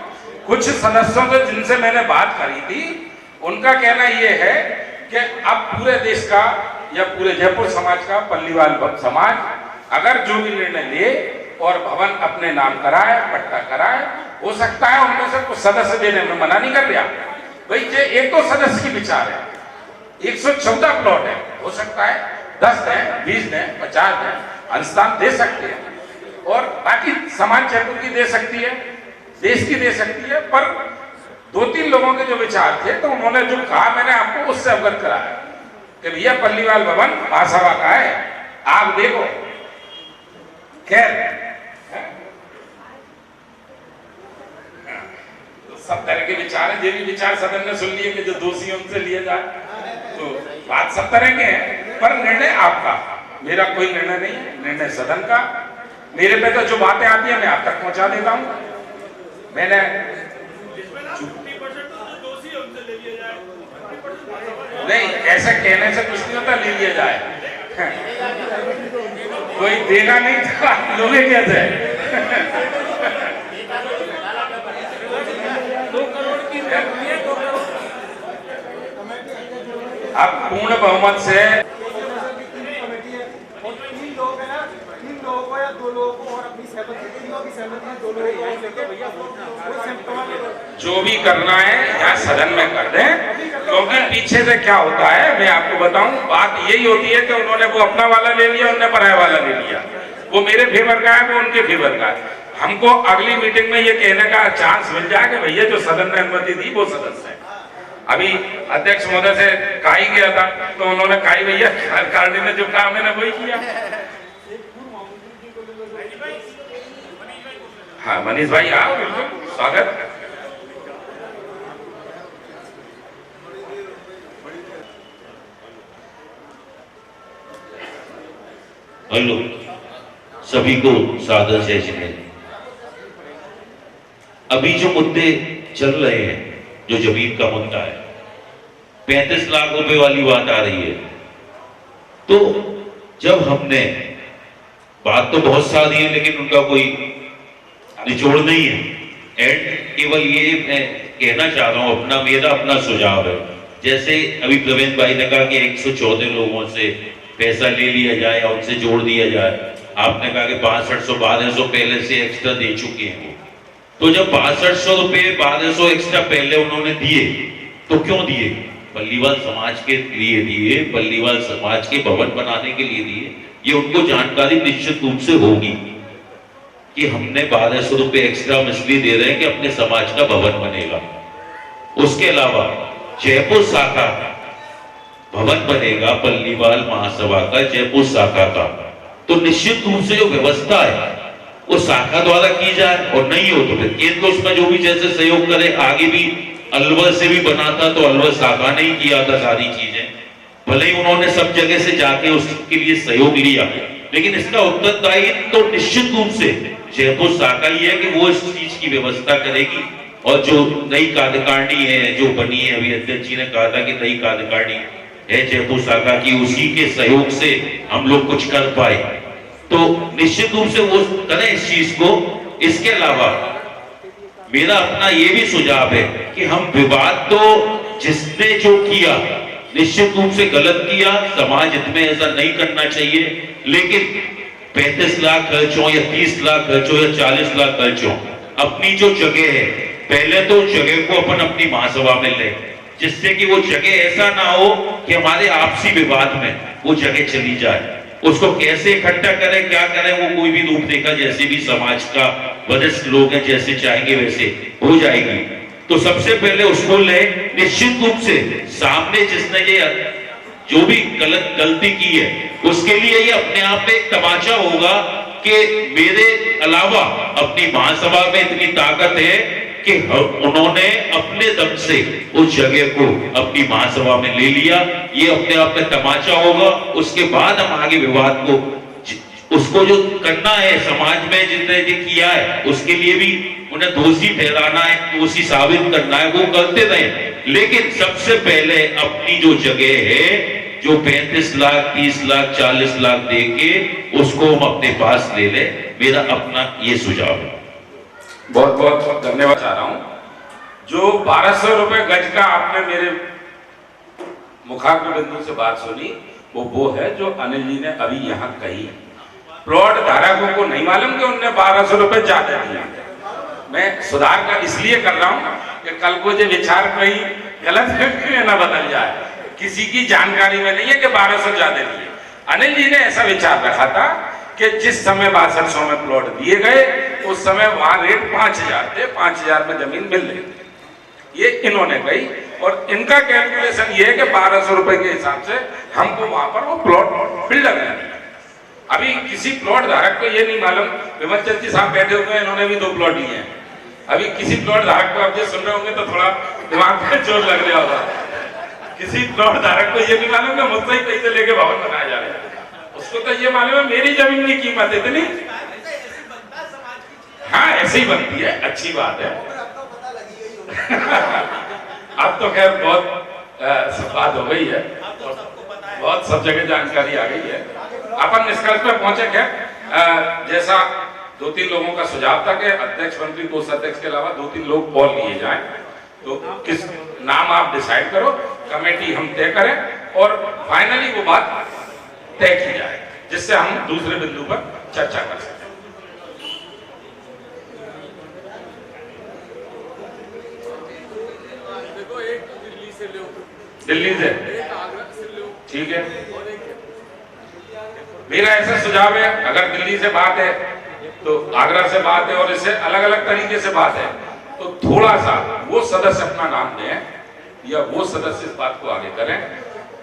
कुछ सदस्यों से जिनसे मैंने बात करी थी उनका कहना यह है कि अब पूरे देश का या पूरे जयपुर समाज का पल्लीवाल समाज अगर जो भी निर्णय ले और भवन अपने नाम कराए, पट्टा कराए, हो सकता है उनमें से कुछ सदस्य देने में मना नहीं कर रहा भाई। ये एक तो सदस्य की विचार है, 114 प्लॉट है, हो सकता है 10 दें, 20 दें, 50 दें, अनुदान दे सकते हैं और बाकी समाज जयपुर की दे सकती है, देश की दे सकती है। पर 2-3 लोगों के जो विचार थे तो उन्होंने जो कहा मैंने आपको उससे अवगत कराया कि भैया पल्लीवाल भवन महासभा का है, आप देखो। खैर तो सब तरह के विचार है, जो भी विचार सदन ने सुन लिए कि जो दोषी है उनसे लिए जाए, तो बात सब तरह के हैं, पर निर्णय आपका, मेरा कोई निर्णय नहीं है, निर्णय सदन का। मेरे पे तो जो बातें आती है मैं आप तक पहुंचा देता हूं। मैंने नहीं, ऐसा कहने से कुछ नहीं होता, ले लिया जाए। कोई देगा नहीं तो आप लोगे कैसे? अब पूर्ण बहुमत से जो भी करना है यहाँ सदन में कर दें, क्योंकि पीछे से क्या होता है मैं आपको बताऊं, बात यही होती है कि उन्होंने वो अपना वाला ले लिया, उन्होंने पराया वाला ले लिया, वो मेरे फेवर का है, वो उनके फेवर का है। हमको अगली मीटिंग में ये कहने का चांस मिल जाए कि भैया जो सदन ने अनुमति दी वो सदस्य है। अभी अध्यक्ष महोदय से कहा ही गया था, तो उन्होंने कहा भैया कार्डी ने जो कहा मैंने वही किया। हाँ मनीष भाई आओ, बिल्कुल स्वागत। हेलो, सभी को सादर जय जिनेन्द्र। अभी जो मुद्दे चल रहे हैं, जो जमीन का मुद्दा है, 35 लाख रुपए वाली बात आ रही है, तो जब हमने बात तो बहुत सारी है लेकिन उनका कोई निचोड़ नहीं है, एंड केवल ये मैं कहना चाह रहा हूं, मेरा अपना सुझाव है। जैसे अभी प्रवीण भाई ने कहा कि 114 लोगों से पैसा ले लिया जाए और उनसे जोड़ दिया जाए। आपने कहा कि 6200 पहले से एक्स्ट्रा दे चुके हैं वो, तो जब 6200 रुपए 1200 एक्स्ट्रा पहले उन्होंने दिए तो क्यों दिए? पल्लीवाल समाज के लिए दिए, पल्लीवाल समाज के भवन बनाने के लिए दिए। ये उनको जानकारी निश्चित रूप से होगी कि हमने 1200 रुपए एक्स्ट्रा इसलिए दे रहे हैं कि अपने समाज का भवन बनेगा। उसके अलावा जयपुर शाखा भवन बनेगा, पल्लीवाल महासभा का जयपुर शाखा का, तो निश्चित रूप से जो व्यवस्था है वो शाखा द्वारा की जाए, और नहीं हो तो फिर केंद्र उसमें जो भी जैसे सहयोग करे। आगे भी अलवर से भी बना था तो अलवर शाखा ने ही किया था सारी चीजें, भले ही उन्होंने सब जगह से जाके उसके लिए सहयोग लिया, लेकिन इसका उत्तरदायित्व तो निश्चित रूप से जयपुर शाखा ही है कि वो इस चीज की व्यवस्था करेगी। और जो नई कार्यकारिणी है जो बनी है, अभी अध्यक्ष जी ने कहा था कि नई कार्यकारिणी है जयपुर शाखा की, उसी के सहयोग से हम लोग कुछ कर पाए, तो निश्चित रूप से वो करें इस चीज को। इसके अलावा मेरा अपना ये भी सुझाव है कि हम विवाद तो जिसने जो किया निश्चित रूप से गलत किया, समाज हित में ऐसा नहीं करना चाहिए, लेकिन 35 लाख खर्च हो या 30 लाख खर्च हो या 40 लाख खर्च हो, अपनी जो जगह है पहले तो जगह को अपन अपनी महासभा में ले, जिससे कि वो जगह ऐसा ना हो कि हमारे आपसी विवाद में वो जगह चली जाए। उसको कैसे इकट्ठा करें, क्या करें, वो कोई भी रूपरेखा जैसे भी समाज का वरिष्ठ लोग हैं जैसे चाहेंगे वैसे हो जाएगी। तो सबसे पहले उसको ले, निश्चित रूप से सामने जिसने ये जो भी गलती की है उसके लिए ये अपने आप में एक तमाचा होगा कि मेरे अलावा अपनी महासभा में इतनी ताकत है कि उन्होंने अपने दम से उस जगह को अपनी महासभा में ले लिया। ये अपने आप में तमाचा होगा। उसके बाद हम आगे विवाद को उसको जो करना है समाज में जिसने ये किया है उसके लिए भी उन्हें दोषी ठहराना है, दोषी साबित करना है, वो करते रहे, लेकिन सबसे पहले अपनी जो जगह है जो 35 लाख 30 लाख 40 लाख दे के उसको हम अपने पास ले ले। मेरा अपना ये सुझाव है। बहुत बहुत धन्यवाद चाह रहा हूं। जो 1200 रुपए गज का आपने मेरे मुखाग्र बिंदु से बात सुनी, वो है जो अनिल जी ने अभी यहाँ कही। प्लॉट धारकों को नहीं मालूम कि उनने 1200 रुपए ज्यादा दिया। मैं सुधार का इसलिए कर रहा हूं कि कल को जो विचार कहीं गलत न बदल जाए। किसी की जानकारी में नहीं है कि 1200 ज्यादा दिए। अनिल जी ने ऐसा विचार रखा था कि जिस समय 6200 में प्लॉट दिए गए उस समय वहां रेट 5000 थे, 5000 में जमीन मिल रही थी, ये इन्होंने कही। और इनका कैलकुलेशन ये है कि 1200 रुपए के हिसाब से हमको वहां पर वो प्लॉट बिल्डर ने दिया। अभी किसी प्लॉट धारक को ये नहीं मालूम, विमल चंद जी साहब बैठे हुए हैं, इन्होंने भी 2 प्लॉट लिए हैं। अभी किसी प्लॉट धारक को आप जो सुन रहे होंगे तो थोड़ा दिमाग पे जोर लग रहा होगा। किसी प्लॉट धारक को ये नहीं मालूम कि मुझसे ही पैसे लेके भवन बनाया जा रहा है, उसको तो ये मालूम है मेरी जमीन की कीमत इतनी। हाँ ऐसे ही बनती है, अच्छी बात है। अब तो खैर बहुत सब बात हो गई है, बहुत सब जगह जानकारी आ गई है। अपन निष्कर्ष पर पहुंचे क्या, जैसा 2-3 लोगों का सुझाव था कि अध्यक्ष मंत्री कोषाध्यक्ष के अलावा 2-3 लोग और लिए जाएं, तो किस नाम आप डिसाइड करो, कमेटी हम तय करें और फाइनली वो बात तय की जाए, जिससे हम दूसरे बिंदु पर चर्चा कर सकें। देखो, एक दिल्ली से लो, दिल्ली से, एक आगरा से लो, ठीक है। और एक मेरा ऐसा सुझाव है, अगर दिल्ली से बात है तो आगरा से बात है और इससे अलग अलग तरीके से बात है, तो थोड़ा सा वो सदस्य अपना नाम दें या वो सदस्य इस बात को आगे करें,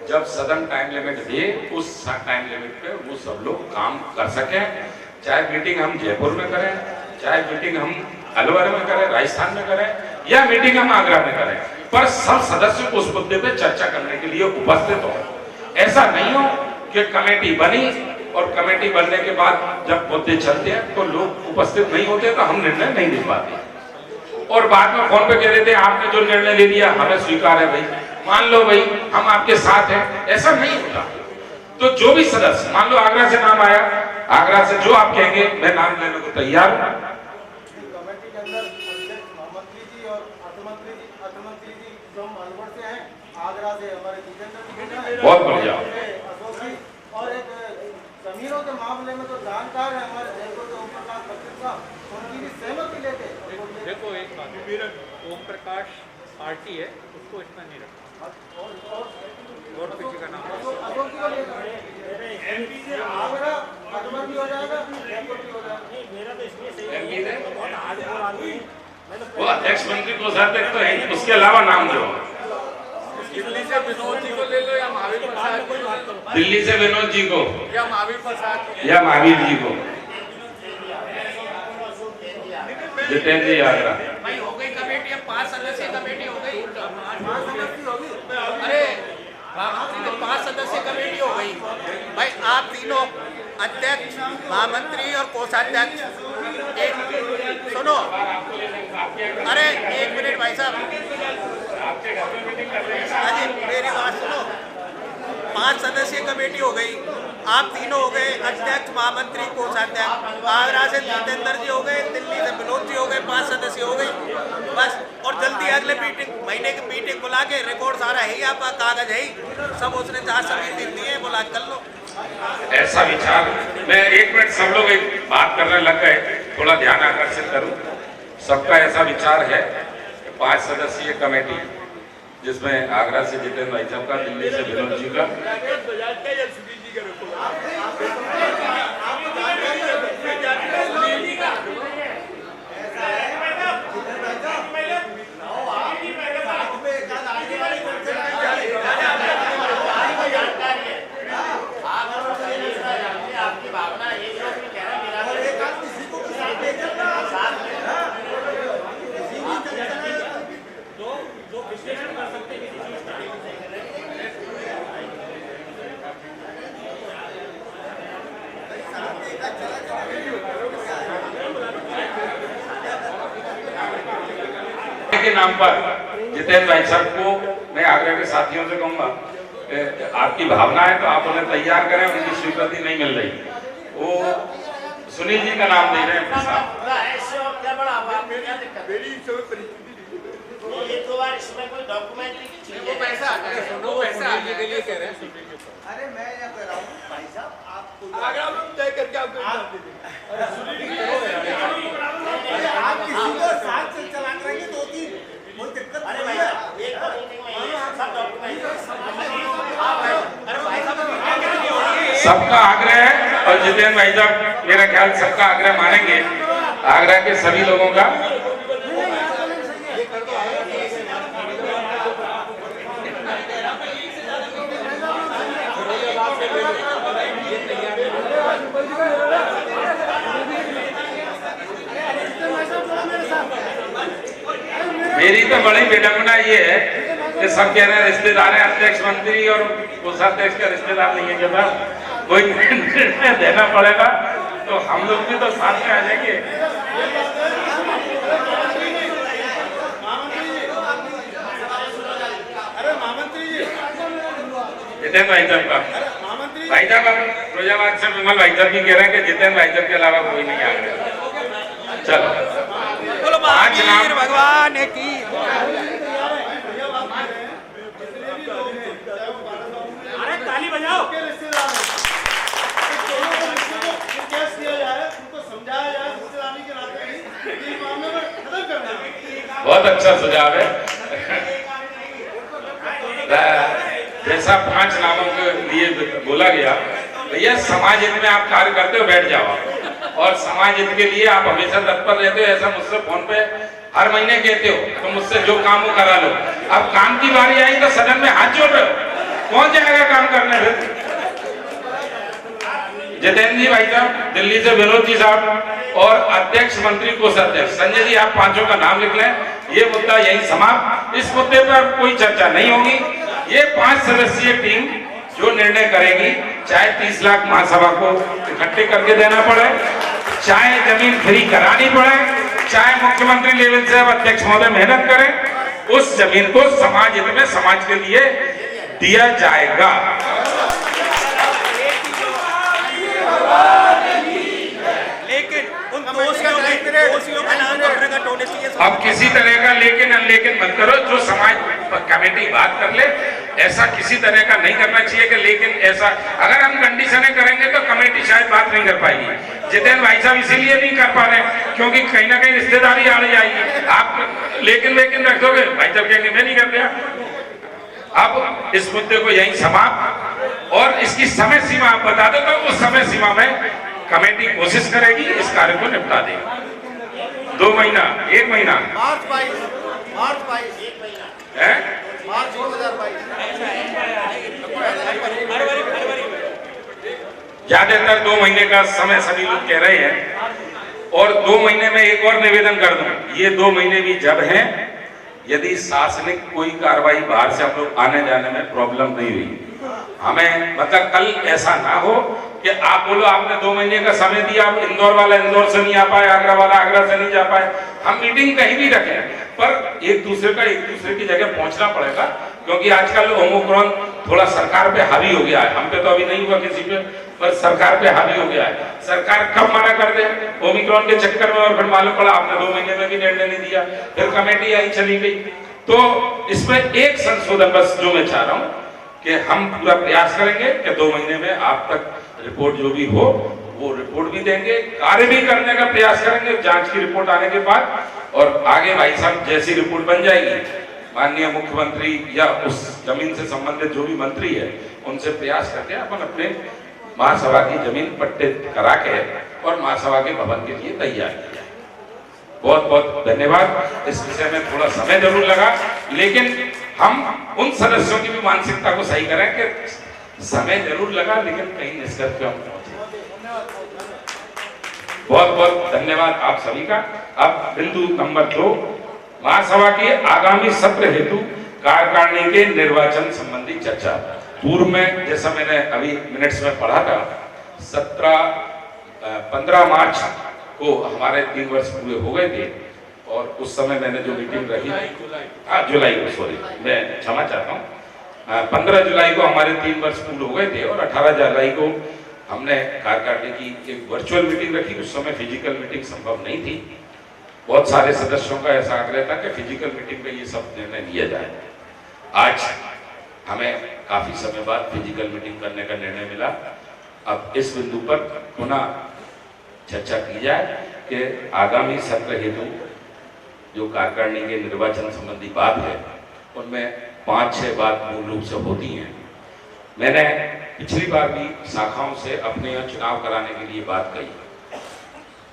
जब सदन टाइम लिमिट दे उस टाइम लिमिट पे वो सब लोग काम कर सकें। चाहे मीटिंग हम जयपुर में करें, चाहे मीटिंग हम अलवर में करें, राजस्थान में करें, या मीटिंग हम आगरा में करें, पर सब सदस्य उस मुद्दे पे चर्चा करने के लिए उपस्थित हो। ऐसा नहीं हो कि कमेटी बनी और कमेटी बनने के बाद जब मुद्दे चलते हैं तो लोग उपस्थित नहीं होते, तो हम निर्णय नहीं ले पाते और बाद में फोन पे कह देते हैं आपने जो निर्णय ले लिया हमें स्वीकार है भाई, मान लो भाई हम आपके साथ हैं। ऐसा नहीं होता। तो जो भी सदस्य, मान लो आगरा से नाम आया, आगरा से जो आप कहेंगे मैं नाम लेने को तैयार हूं। कमेटी के अंदर अध्यक्ष महामंत्री जी और अर्थमंत्री जी जो हम अलवर से हैं, आगरा से हमारे जितेंद्र जी, बहुत बढ़िया, अशोक जी, और एक जमीनों के मामले में तो जानकार है हमारे जयपुर के ओम प्रकाश बच्चन साहब, उनकी भी सहमति लेके। देखो, एक बात, ओम प्रकाश पार्टी है, उसको इसमें नहीं रखा, और किसी का नाम अशोक जी को एमपी से आगरा अलवर भी हो जाएगा, जयपुर भी हो जाएगा। वो अध्यक्ष मंत्री कोषाध्यक्ष तो है, उसके अलावा नाम दो। दिल्ली से विनोद जी को ले लो या महावीर प्रसाद को, दिल्ली से विनोद जी को या महावीर प्रसाद या महावीर जी को, जितेंद्र जी आगरा। भाई हो गई कमेटी, अब 5 सदस्यीय कमेटी हो गई। अरे महामंत्री तो 5 सदस्यीय कमेटी हो गई भाई, आप तीनों अध्यक्ष, महामंत्री और कोषाध्यक्ष, एक सुनो, अरे 1 मिनट भाई साहब, अजी मेरी बात सुनो, 5 सदस्यीय कमेटी हो गई, आप तीनों हो गए अध्यक्ष, महामंत्री, कोषाध्यक्ष, आगरा से जितेंद्र जी हो गए, दिल्ली से विनोद जी हो गए, 5 सदस्य हो गई बस। और जल्दी अगले महीने की मीटिंग बुला के, रिकॉर्ड सारा है ही, आपका कागज है ही, सब उसने 4 समिति दी है, बुला कर लो। ऐसा विचार, मैं 1 मिनट, सब लोग एक बात करने लग गए, थोड़ा ध्यान आकर्षित करूं। सबका ऐसा विचार है कि 5 सदस्यीय कमेटी, जिसमें आगरा से जितेंद्र भाई साहब का, दिल्ली से विनोद जी का, के नाम पर जितेंद्र भाई साहब को मैं आगरा के साथियों से कहूंगा, आपकी भावना है तो आप उन्हें तैयार करें, उनकी स्वीकृति नहीं मिल रही, वो सुनील जी का नाम दे रहे हैं। इसमें कोई डॉक्यूमेंट्री की चीज है, पैसा आगे के लिए कह रहे हैं। अरे मैं यहाँ कह रहा हूँ भाई साहब, आपको आगरा में तय करके आपको आप किसी को साथ से चला करेंगे तो कोई दिक्कत अरे नहीं भाई है। साहब, एक मीटिंग में ये सब डॉक्यूमेंट, अरे भाई साहब, सबका आग्रह है और जितेंद्र भाई साहब मेरा ख्याल सबका आग्रह मानेंगे, आगरा के सभी लोगों का। मेरी तो बड़ी विडंबना ये है कि सब कह रहे हैं रिश्तेदार हैं, अध्यक्ष मंत्री और कोषाध्यक्ष का रिश्तेदार नहीं है। जब कोई निर्णय देना पड़ेगा तो हम लोग भी तो साथ में आ जाएंगे। जितेंद्र भाई साहब का भाई साहब फिरोजाबाद से विमल भाई साहब भी कह रहे हैं कि जितेंद्र भाई साहब के अलावा कोई नहीं आ रहा। चलो बोलो महावीर भगवान की। अरे ताली बजाओ। बहुत अच्छा सुझाव है। जैसा 5 नामों के लिए बोला गया, भैया समाज हित में आप कार्य करते हो, बैठ जाओ और समाज हित के लिए आप हमेशा तत्पर रहते हो, ऐसा मुझसे फोन पे हर महीने कहते हो, तो मुझसे जो काम वो करा लो। अब काम की बारी आई तो सदन में हाथ जोड़ रहे हो, कौन जाएगा काम करने फिर? जितेंद्र जी भाई साहब, दिल्ली से विनोद जी साहब और अध्यक्ष मंत्री कोषाध्यक्ष संजय जी, आप 5 का नाम लिख लें। ये मुद्दा यही समाप्त। इस मुद्दे पर कोई चर्चा नहीं होगी। ये 5 सदस्यीय टीम जो निर्णय करेगी, चाहे 30 लाख महासभा को इकट्ठे करके देना पड़े, चाहे जमीन फ्री करानी पड़े, चाहे मुख्यमंत्री लेवल से अध्यक्ष महोदय मेहनत करें, उस जमीन को समाज हित में समाज के लिए दिया जाएगा। लेकिन उन दोषियों के नाम पर प्रकट होने चाहिए। अब किसी तरह का लेकिन अनलेकिन मत करो, जो समाज कमेटी बात कर ले, ऐसा किसी तरह का नहीं करना चाहिए कि लेकिन ऐसा। अगर हम कंडीशनें करेंगे तो कमेटी शायद बात नहीं कर पाएगी। जितेंद्र भाई साहब इसीलिए नहीं कर पा रहे क्योंकि कहीं ना कहीं रिश्तेदारी आड़ जाएगी। आप लेकिन रख दोगे, भाई साहब कहेंगे मैं नहीं कर दिया। अब इस मुद्दे को यहीं समाप्त, और इसकी समय सीमा आप बता दो तो उस समय सीमा में कमेटी कोशिश करेगी इस कार्य को निपटा देगी। 2 महीना, 1 महीना, मार्च 22 1 महीना है मार्च 2022। ज्यादातर 2 महीने का समय सभी लोग कह रहे हैं, और 2 महीने में एक और निवेदन कर दूं, ये 2 महीने भी जब हैं, यदि शासनिक कोई कार्रवाई बाहर से हम लोग आने जाने में प्रॉब्लम नहीं हुई, हमें मतलब कल ऐसा ना हो कि आप बोलो आपने 2 महीने का समय दिया, अब इंदौर वाला इंदौर से नहीं आ पाए, आगरा वाला आगरा से नहीं जा पाए। हम मीटिंग कहीं भी रखें, पर एक दूसरे की जगह पहुंचना पड़ेगा, क्योंकि आजकल ओमिक्रॉन थोड़ा सरकार पे हावी हो गया है। हम पे तो अभी नहीं हुआ किसी पे, पर सरकार पे हावी हो गया है। सरकार कब मना कर दे ओमिक्रॉन के चक्कर में, और फिर मालूम पड़ा आपने 2 महीने में भी निर्णय नहीं दिया, फिर कमेटी आई चली गई। तो इसमें एक संशोधन बस जो मैं चाह रहा हूँ कि हम पूरा प्रयास करेंगे कि 2 महीने में आप तक रिपोर्ट जो भी हो वो रिपोर्ट भी देंगे, कार्य भी करने का प्रयास करेंगे जांच की रिपोर्ट आने के बाद। और आगे भाई साहब जैसी रिपोर्ट बन जाएगी, माननीय मुख्यमंत्री या उस जमीन से संबंधित जो भी मंत्री है उनसे प्रयास करके अपन अपने महासभा की जमीन पट्टे करा के और महासभा के भवन के लिए तैयार किया जाए। बहुत बहुत धन्यवाद। इस विषय में थोड़ा समय जरूर लगा, लेकिन हम उन सदस्यों की भी मानसिकता को सही करें कि समय जरूर लगा लेकिन कहीं निष्कर्ष पे हम पहुंचे। बहुत बहुत धन्यवाद आप सभी का। अब बिंदु नंबर 2, महासभा के आगामी सत्र हेतु कार्यकारिणी के निर्वाचन संबंधी चर्चा। पूर्व में जैसा मैंने अभी मिनट्स में पढ़ा था, 15 मार्च को हमारे 3 वर्ष पूरे हो गए थे, और उस समय मैंने जो मीटिंग रखी, जुलाई को, सॉरी मैं क्षमा चाहता हूँ, 15 जुलाई को हमारे 3 वर्ष पूरे हो गए थे, और 18 जुलाई को हमने कार्यकारिणी की एक वर्चुअल मीटिंग रखी। उस समय फिजिकल मीटिंग संभव नहीं थी। बहुत सारे सदस्यों का ऐसा आग्रह था कि फिजिकल मीटिंग में ये सब निर्णय लिया जाए। आज हमें काफी समय बाद फिजिकल मीटिंग करने का निर्णय मिला। अब इस बिंदु पर पुनः चर्चा की जाए कि आगामी सत्र हेतु जो कार्यकारिणी के निर्वाचन संबंधी बात है, उनमें 5-6 बात मूल रूप से होती हैं। मैंने पिछली बार भी शाखाओं से अपने यहाँ चुनाव कराने के लिए बात कही,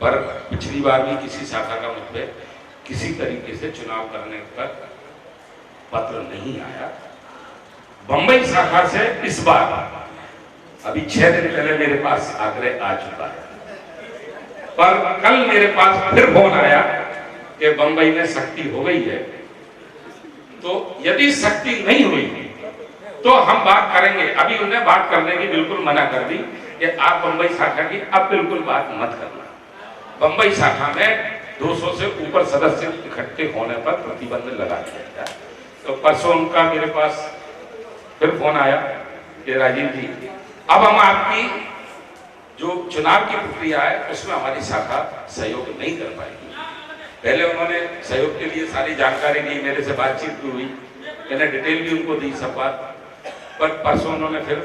पर पिछली बार भी किसी शाखा का मुझ पे किसी तरीके से चुनाव करने का पत्र नहीं आया। बंबई शाखा से इस बार अभी 6 दिन पहले मेरे पास आग्रह आ चुका है, पर कल मेरे पास फिर फोन आया कि बंबई में सख्ती हो गई है। तो यदि सख्ती नहीं हुई तो हम बात करेंगे। अभी उन्हें बात करने की बिल्कुल मना कर दी कि आप बंबई शाखा की अब बिल्कुल बात मत करना। बंबई शाखा में 200 से ऊपर सदस्य इकट्ठे होने पर प्रतिबंध लगा दिया गया। तो परसों उनका मेरे पास फिर फोन आया कि राजीव जी, अब हम आपकी जो चुनाव की प्रक्रिया है उसमें हमारी शाखा सहयोग नहीं कर पाएगी। पहले उन्होंने सहयोग के लिए सारी जानकारी दी, मेरे से बातचीत भी हुई, मैंने डिटेल भी उनको दी सब बात, पर परसों उन्होंने फिर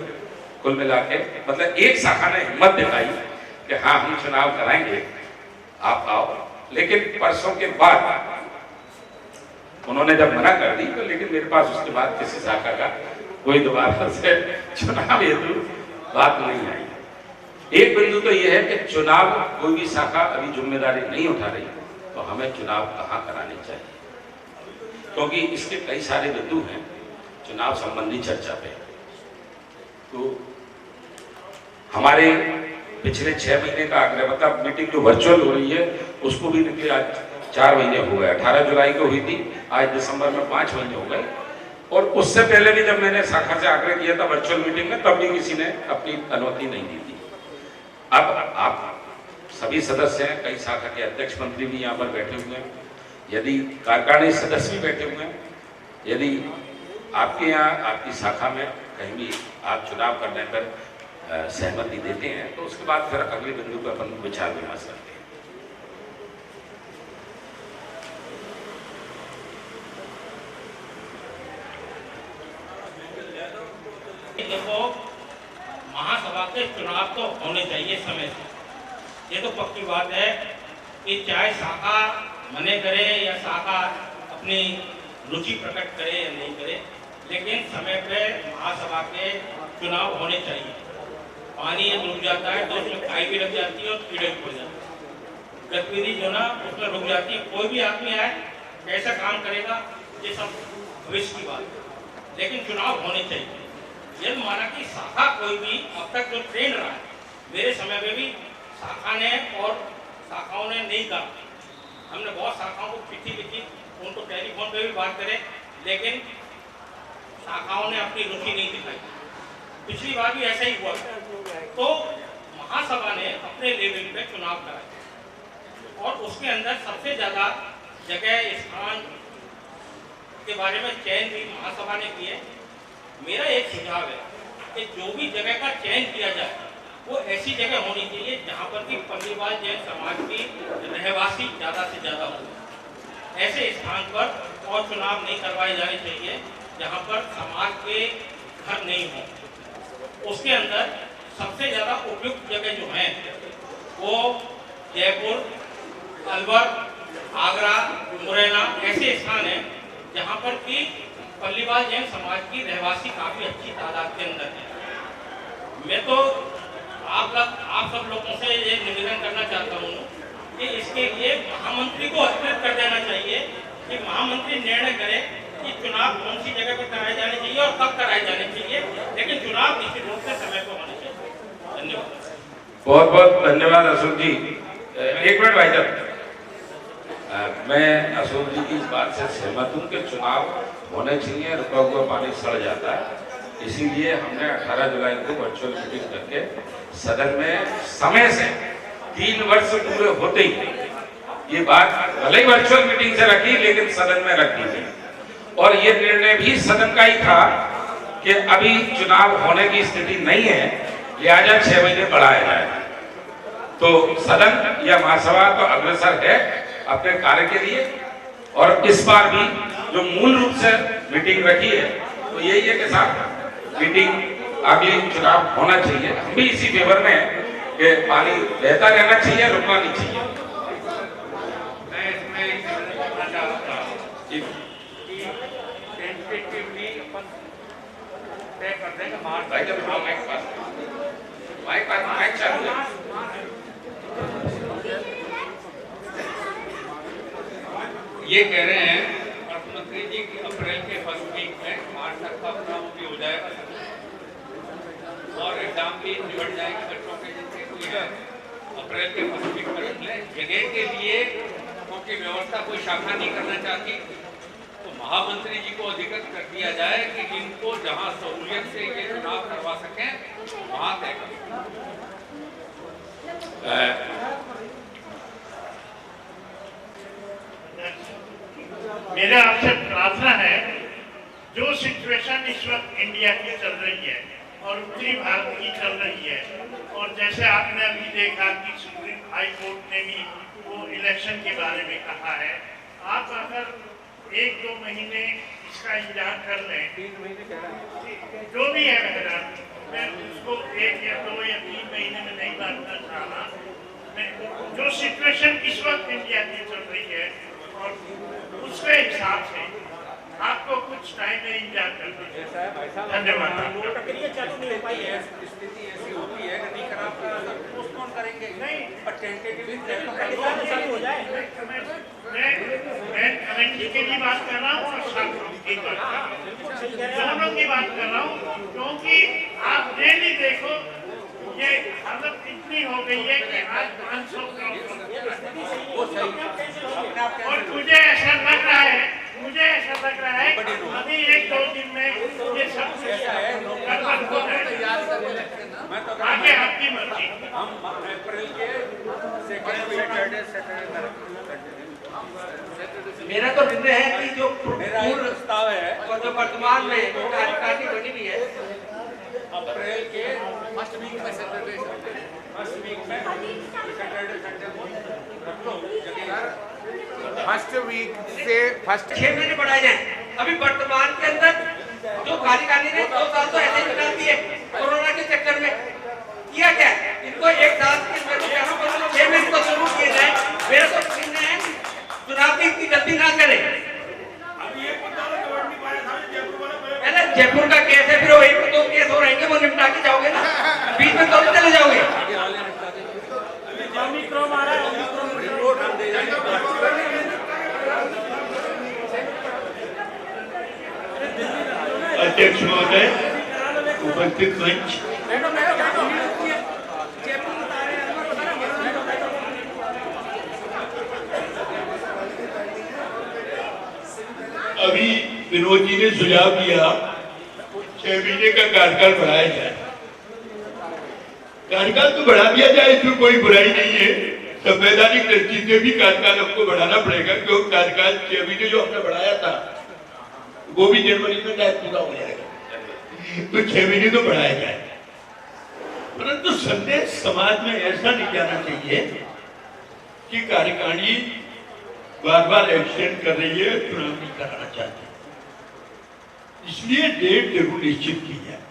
कुल मिला के मतलब एक शाखा ने हिम्मत दिखाई कि हाँ हम चुनाव कराएंगे, आप आओ। लेकिन परसों के बाद उन्होंने जब मना कर दी तो लेकिन मेरे पास उसके बाद किसी शाखा का कोई दोबारा से चुनाव हेतु बात नहीं आई। एक बिंदु तो यह है कि चुनाव कोई भी शाखा अभी जिम्मेदारी नहीं उठा रही, तो हमें चुनाव कहाँ कराने चाहिए, क्योंकि इसके कई सारे बिंदु हैं चुनाव संबंधी चर्चा पे। तो हमारे पिछले 6 महीने का अग्रवता मीटिंग जो वर्चुअल हो रही है उसको भी निकले आज 4 महीने हो गए। 18 जुलाई को हुई थी, आज दिसंबर में 5 महीने हो गए। और उससे पहले भी जब मैंने शाखा से आग्रह किया था वर्चुअल मीटिंग में, तब भी किसी ने अपनी अनुमति नहीं दी थी। अब आप सभी सदस्य हैं, कई शाखा के अध्यक्ष मंत्री भी यहाँ पर बैठे हुए हैं, यदि कार्यकारिणी सदस्य भी बैठे हुए हैं, यदि आपके यहाँ आपकी शाखा में कहीं भी आप चुनाव करने पर सहमति देते हैं तो उसके बाद फिर अगले बिंदु पर अपन विचार विमर्श करते हैं। देखो, महासभा के चुनाव तो होने चाहिए समय से, ये तो पक्की बात है कि चाहे शाखा मने करे या शाखा अपनी रुचि प्रकट करे या नहीं करे, लेकिन समय पे महासभा के चुनाव होने चाहिए। पानी ये रुक जाता है तो उसमें खाई भी लग जाती है और कीड़े भी हो जाते हैं, गतिविधि जो ना उसमें रुक जाती है। कोई भी आदमी आए कैसा काम करेगा ये सब भविष्य की बात है, लेकिन चुनाव होने चाहिए। ये माना कि शाखा कोई भी अब तक जो ट्रेंड रहा है, मेरे समय में भी शाखा ने और शाखाओं ने नहीं कहा, हमने बहुत शाखाओं को चिट्ठी लिखी, उनको टेलीफोन पे भी बात करें, लेकिन शाखाओं ने अपनी रुचि नहीं दिखाई। पिछली बार भी ऐसा ही हुआ, तो महासभा ने अपने लेवल पे चुनाव कराया और उसके अंदर सबसे ज्यादा जगह स्थान के बारे में चयन भी महासभा ने किए। मेरा एक सुझाव है कि जो भी जगह का चयन किया जाए वो ऐसी जगह होनी चाहिए जहाँ पर कि पल्लीवाल जैन समाज की रहवासी ज़्यादा से ज़्यादा हो। ऐसे स्थान पर और चुनाव नहीं करवाए जाने चाहिए जहाँ पर समाज के घर नहीं हो। उसके अंदर सबसे ज़्यादा उपयुक्त जगह जो हैं वो जयपुर, अलवर, आगरा, मुरैना ऐसे स्थान हैं जहाँ पर कि पल्लीवाल जैन समाज की रहवासी काफी अच्छी तादाद के अंदर है। मैं तो आप सब लोगों से ये निवेदन करना चाहता हूँ कि इसके लिए महामंत्री को हस्तक्षेप कर देना चाहिए कि महामंत्री निर्णय करे कि चुनाव कौन सी जगह पर कराए जाने चाहिए और कब कराए जाने चाहिए, लेकिन चुनाव निश्चित रूप से समय पर होने चाहिए। धन्यवाद। बहुत बहुत धन्यवाद अशोक जी। एक मिनट भाई साहब, मैं अशोक जी की इस बात से सहमत हूँ कि चुनाव होने चाहिए, रुका हुआ पानी सड़ जाता है। इसीलिए हमने 18 जुलाई को वर्चुअल मीटिंग करके सदन में समय से 3 वर्ष पूरे होते ही ये बात भले ही वर्चुअल मीटिंग से रखी लेकिन सदन में रख दी गई। और ये निर्णय भी सदन का ही था कि अभी चुनाव होने की स्थिति नहीं है, लिहाजा 6 महीने बढ़ाया जाए। तो सदन या महासभा तो अग्रसर है अपने कार्य के लिए, और इस बार भी जो मूल रूप से मीटिंग रखी है तो यही है कि साहब मीटिंग अगली चुनाव होना चाहिए। हम भी इसी फेवर में कि पानी बहता रहना चाहिए, रुकना नहीं चाहिए। मैं इसमें एक कहना चाहता हूँ कि टेंटेटिवली अपन तय कर देंगे मार्च भाई जब माइक चालू है। ये कह रहे हैं अर्थमंत्री जी कि अप्रैल के फर्स्ट वीक में मार्च तक का प्रोग्राम भी हो जाएगा और एग्जाम भी निबट जाएंगे बच्चों के जिनके कोई है। अप्रैल के फर्स्ट वीक में जगह के लिए क्योंकि व्यवस्था कोई शाखा नहीं करना चाहती तो महामंत्री जी को अधिकृत कर दिया जाए कि जिनको जहां सहूलियत से ये चुनाव करवा सकें वहां तय करें। मेरा आपसे प्रार्थना है, जो सिचुएशन इस वक्त इंडिया की चल रही है और और उत्तरी भारत की चल रही है। और जैसे आपने अभी देखा कि सुप्रीम हाई कोर्ट ने भी वो इलेक्शन के बारे में कहा है, आप अगर 1-2 महीने इसका इंतजार कर लें, 3 महीने कह रहा है, जो भी है बहरहाल, मैं उसको 1 या 2 या 3 महीने में नहीं बांटना चाह रहा। मैं जो सिचुएशन इस वक्त इंडिया की चल रही है और उसके हिसाब से आपको कुछ टाइम में इंतजार करना है। धन्यवाद। प्रक्रिया चालू नहीं हो पाई है। स्थिति ऐसी होती है कि नहीं खराब पोस्टपोन करेंगे नहीं, और टेंटेटिवली चालू हो जाए। मैं कमेटी की भी बात कर रहा हूँ और छात्रों की बात कर रहा हूँ, दोनों की बात कर रहा हूँ, क्योंकि आप डेली देखो ये हालत इतनी हो गई है कि आज 500 करोड़ और मुझे ऐसा लग रहा है अभी 1-2 दिन में ये सब गड़बड़ हो जाएगा। आगे आपकी मर्जी। हम अप्रैल के सेकंड सैटरडे मेरा तो निर्णय है कि जो मेरा एक प्रस्ताव है और जो वर्तमान में कार्यकारिणी बनी हुई है, अप्रैल के फर्स्ट वीक में सैटरडे फर्स्ट वीक में सैटरडे संडे को रख लो जगह फर्स्ट वीक से फर्स्ट 6 महीने बढ़ाए जाए। अभी वर्तमान के अंदर जो कार्यकारिणी ने 2 साल तो ऐसे ही बना दिए कोरोना के चक्कर में। किया क्या इनको 1 साल के 6 महीने को शुरू किए जाए। मेरा तो कहना है चुनाव की इतनी गलती ना करें। पहले जयपुर का केस है, फिर वो 1-2 केस हो रहेंगे, वो निपटा के जाओगे ना, बीच में तो चले जाओगे। अध्यक्ष महोदय, उपस्थित मंच, अभी विनोद जी ने सुझाव दिया 6 महीने का कार्यकाल बढ़ाया जाए। कार्यकाल तो बढ़ा दिया जाए, इसमें कोई बुराई नहीं है। संवैधानिक दृष्टि से भी कार्यकाल हमको बढ़ाना पड़ेगा, क्योंकि कार्यकाल 6 महीने जो हमने बढ़ाया था वो भी जनवरी में शायद पूरा हो जाएगा, तो 6 महीने तो बढ़ाया जाए। परंतु संदेश समाज में ऐसा नहीं जाना चाहिए कि कार्यकारिणी बार बार एक्सटेंड कर रही है, चुनाव नहीं कराना चाहती। इसलिए डेट जरूर निश्चित की जाए।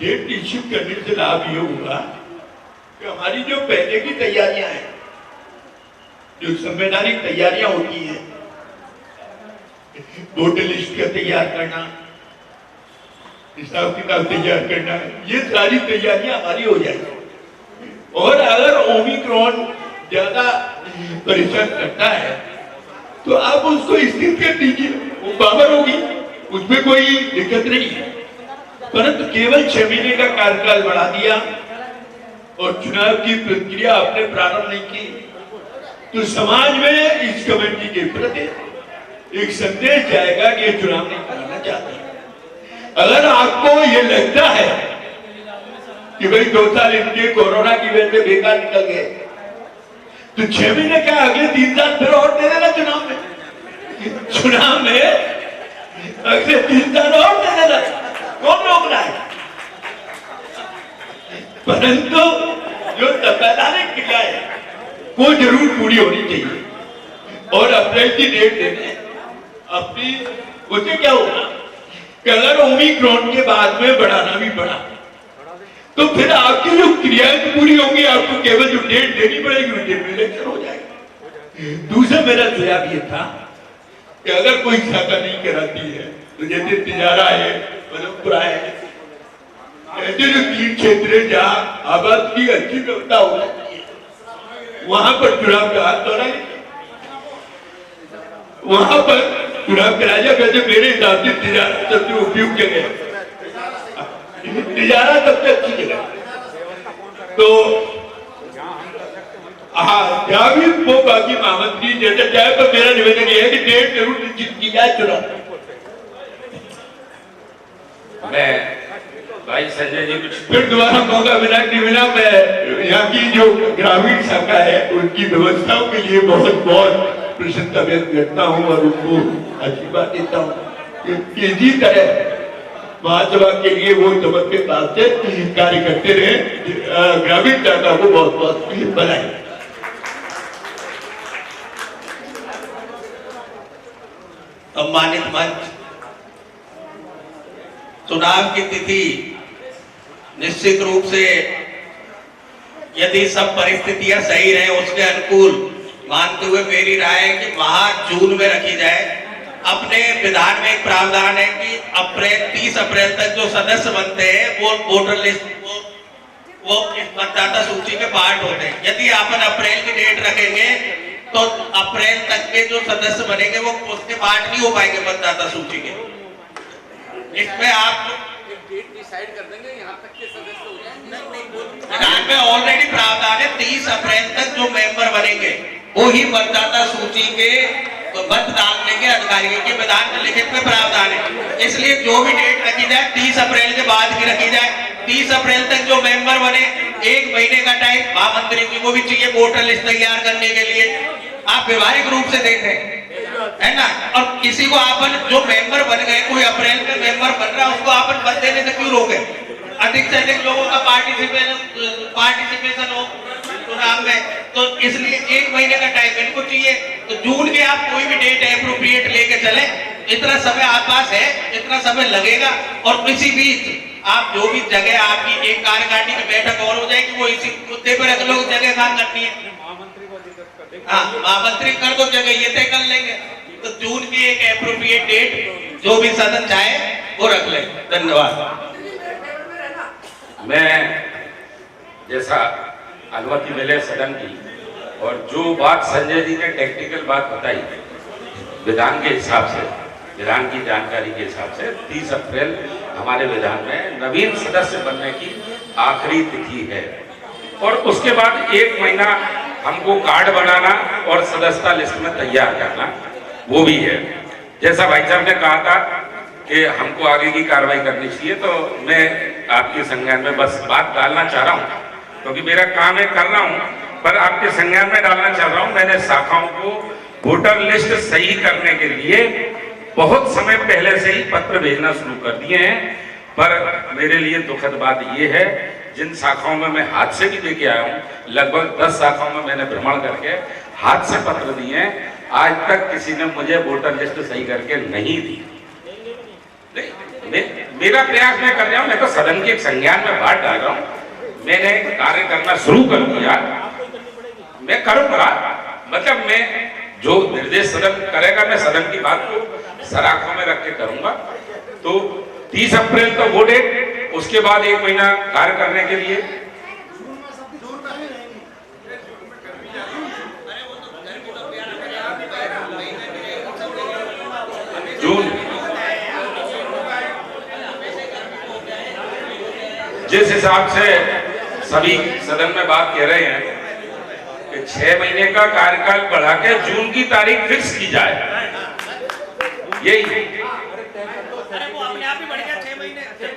डेट निश्चित करने से लाभ ये होगा कि हमारी जो पहले की तैयारियां हैं, जो संवैधानिक तैयारियां होती हैं, वोटर लिस्ट का तैयार करना, हिसाब किताब तैयार करना, ये सारी तैयारियां हमारी हो जाएगी। और अगर ओमिक्रॉन ज्यादा परेशान करता है तो आप उसको स्थिर कर दीजिए, वो पावर होगी, उसमें कोई दिक्कत नहीं है। परंतु केवल 6 महीने का कार्यकाल बढ़ा दिया और चुनाव की प्रक्रिया आपने प्रारंभ नहीं की, तो समाज में इस कमेटी के प्रति एक संदेश जाएगा कि ये चुनाव नहीं कराना चाहते। अगर आपको ये लगता है कि भाई 2 साल इनके कोरोना की वजह से बेकार निकल गए, तो 6 महीने क्या अगले 3 साल फिर और दे देना चुनाव में। चुनाव में अगले 3 साल और दे देना, कौन रोक रहा है? परंतु जो संवैधानिक क्रिया है वो जरूर पूरी होनी चाहिए। और अप्रैल की डेट देने अपनी, उससे क्या होगा कि अगर ओमिक्रॉन के बाद में बढ़ाना भी पड़ा तो फिर आपकी जो क्रियाएं तो पूरी होंगी, आपको केवल जो डेट देनी पड़ेगी उस डेट में इलेक्शन हो जाएगा। दूसरा मेरा सुझाव ये था कि अगर कोई शाखा नहीं कराती है तो जैसे तिजारा है, मलमपुरा है, ऐसे जो 3 क्षेत्र है जहाँ आवास की अच्छी व्यवस्था हो जाती है, वहां पर चुनाव का हाथ बढ़ाए, वहां पर चुनाव कराया जाए। वैसे मेरे हिसाब से तिजारा सबसे उपयुक्त जगह है, तिजारा सबसे अच्छी जगह। तो हाँ, जहाँ भी वो बाकी महामंत्री जैसे चाहे, तो मेरा निवेदन ये है कि डेट जरूर निश्चित की जाए चुनाव। मैं भाई संजय जी कुछ फिर दोबारा मौका मिला कि मिला, मैं यहाँ की जो ग्रामीण शाखा है उनकी व्यवस्थाओं के लिए बहुत बहुत प्रसन्नता व्यक्त करता हूँ और उनको आशीर्वाद देता हूँ कि इसी तरह महासभा के लिए वो समर्पित भाव से कार्य करते रहे। ग्रामीण जनता को बहुत बहुत बधाई। सम्मानित मंच, चुनाव की तिथि निश्चित रूप से यदि सब परिस्थितियां सही रहे उसके अनुकूल मानते हुए मेरी राय है कि जून में रखी जाए। अपने विधान में एक प्रावधान है कि 30 अप्रैल तक जो सदस्य बनते हैं वो वोटर लिस्ट वो इस मतदाता सूची के पार्ट होते हैं। यदि अपन अप्रैल की डेट रखेंगे तो अप्रैल तक के जो सदस्य बनेंगे वो उसके पार्ट नहीं हो पाएंगे मतदाता सूची के। इसमें आप डेट डिसाइड कर देंगे, यहाँ तक के सदस्य हो जाएंगे। विधान में ऑलरेडी प्रावधान है 30 अप्रैल तक जो मेंबर बनेंगे वो ही मतदाता सूची के मत डालने के अधिकारी के विधान में लिखित में प्रावधान है। इसलिए जो भी डेट रखी जाए 30 अप्रैल के बाद की रखी जाए। 30 अप्रैल तक जो मेंबर बने 1 महीने का टाइम महामंत्री जी को भी चाहिए वोटर लिस्ट तैयार करने के लिए। आप व्यवहारिक रूप से देखें, है ना। और किसी को आपन जो मेंबर बन गए, कोई अप्रैल में मेंबर बन रहा है उसको आपन मत देने से क्यों रोके? अधिक से अधिक लोगों का पार्टिसिपेशन हो चुनाव में, तो इसलिए 1 महीने का टाइम इनको चाहिए। तो जून के आप कोई भी डेट एप्रोप्रिएट लेके चले, इतना समय आपके पास है, इतना समय लगेगा। और इसी बीच आप जो भी जगह आपकी एक कार्यकारिणी की बैठक और हो जाएगी वो इसी मुद्दे पर अगले जगह काम करनी है। हाँ, महामंत्री कर दो जगह, ये तय कर लेंगे। तो जून की एक एप्रोप्रिएट डेट जो भी सदन चाहे वो रख ले। धन्यवाद। मैं जैसा अनुमति मिले सदन की, और जो बात संजय जी ने टेक्निकल बात बताई विधान के हिसाब से, विधान की जानकारी के हिसाब से 30 अप्रैल हमारे विधान में नवीन सदस्य बनने की आखिरी तिथि है। और उसके बाद 1 महीना हमको कार्ड बनाना और सदस्यता लिस्ट में तैयार करना वो भी है। जैसा भाई साहब ने कहा था कि हमको आगे की कार्रवाई करनी चाहिए, तो मैं आपके संज्ञान में बस बात डालना चाह रहा हूँ, क्योंकि मेरा काम है कर रहा हूँ, पर आपके संज्ञान में डालना चाह रहा हूँ। मैंने शाखाओं को वोटर लिस्ट सही करने के लिए बहुत समय पहले से ही पत्र भेजना शुरू कर दिए हैं। पर मेरे लिए दुखद बात ये है, जिन शाखाओं में मैं हाथ से भी लेके आया हूँ, लगभग 10 शाखाओं में मैंने भ्रमण करके हाथ से पत्र दिए हैं, आज तक किसी ने मुझे वोटर लिस्ट सही करके नहीं दी। मेरा प्रयास मैं कर रहा हूँ, मैं तो सदन के संज्ञान में बात डाल रहा हूँ। मैंने कार्य करना शुरू कर दिया, मैं करूंगा। मतलब मैं जो निर्देश सदन करेगा मैं सदन की बात को सराखों में रख के करूंगा। तो 30 अप्रैल तो वो डेट, उसके बाद 1 महीना कार्य करने के लिए जून, जिस हिसाब से सभी सदन में बात कह रहे हैं कि 6 महीने का कार्यकाल बढ़ा के जून की तारीख फिक्स की जाए, यही।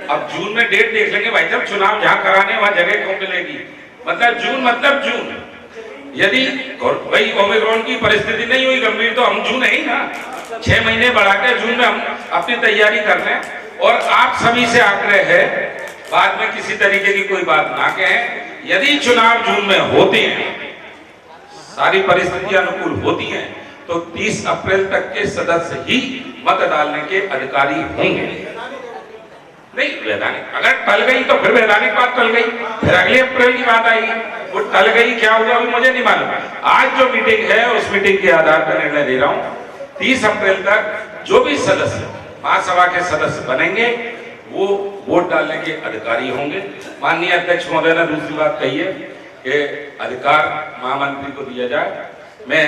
अब जून में डेट देख लेंगे भाई साहब, चुनाव जहां कराने वहां जगह क्यों मिलेगी? मतलब जून यदि भाई ओमिक्रॉन की परिस्थिति नहीं हुई गंभीर तो हम जून है ही ना। 6 महीने बढ़ा के जून में हम अपनी तैयारी कर लें। और आप सभी से आग्रह है, बाद में किसी तरीके की कोई बात ना कहें। यदि चुनाव जून में होते हैं, सारी परिस्थितियां अनुकूल होती हैं, तो 30 अप्रैल तक के सदस्य ही मत डालने के अधिकारी होंगे। नहीं वैधानिक अगर टल गई तो फिर वैधानिक बात टल गई, फिर अगले अप्रैल की बात आएगी। वो टल गई क्या हुआ अभी मुझे नहीं मालूम। आज जो मीटिंग है उस मीटिंग के आधार पर निर्णय दे रहा हूँ, 30 अप्रैल तक जो भी सदस्य महासभा के सदस्य बनेंगे वो वोट डालने के अधिकारी होंगे। माननीय अध्यक्ष महोदय ने दूसरी बात कही है कि अधिकार महामंत्री को दिया जाए। मैं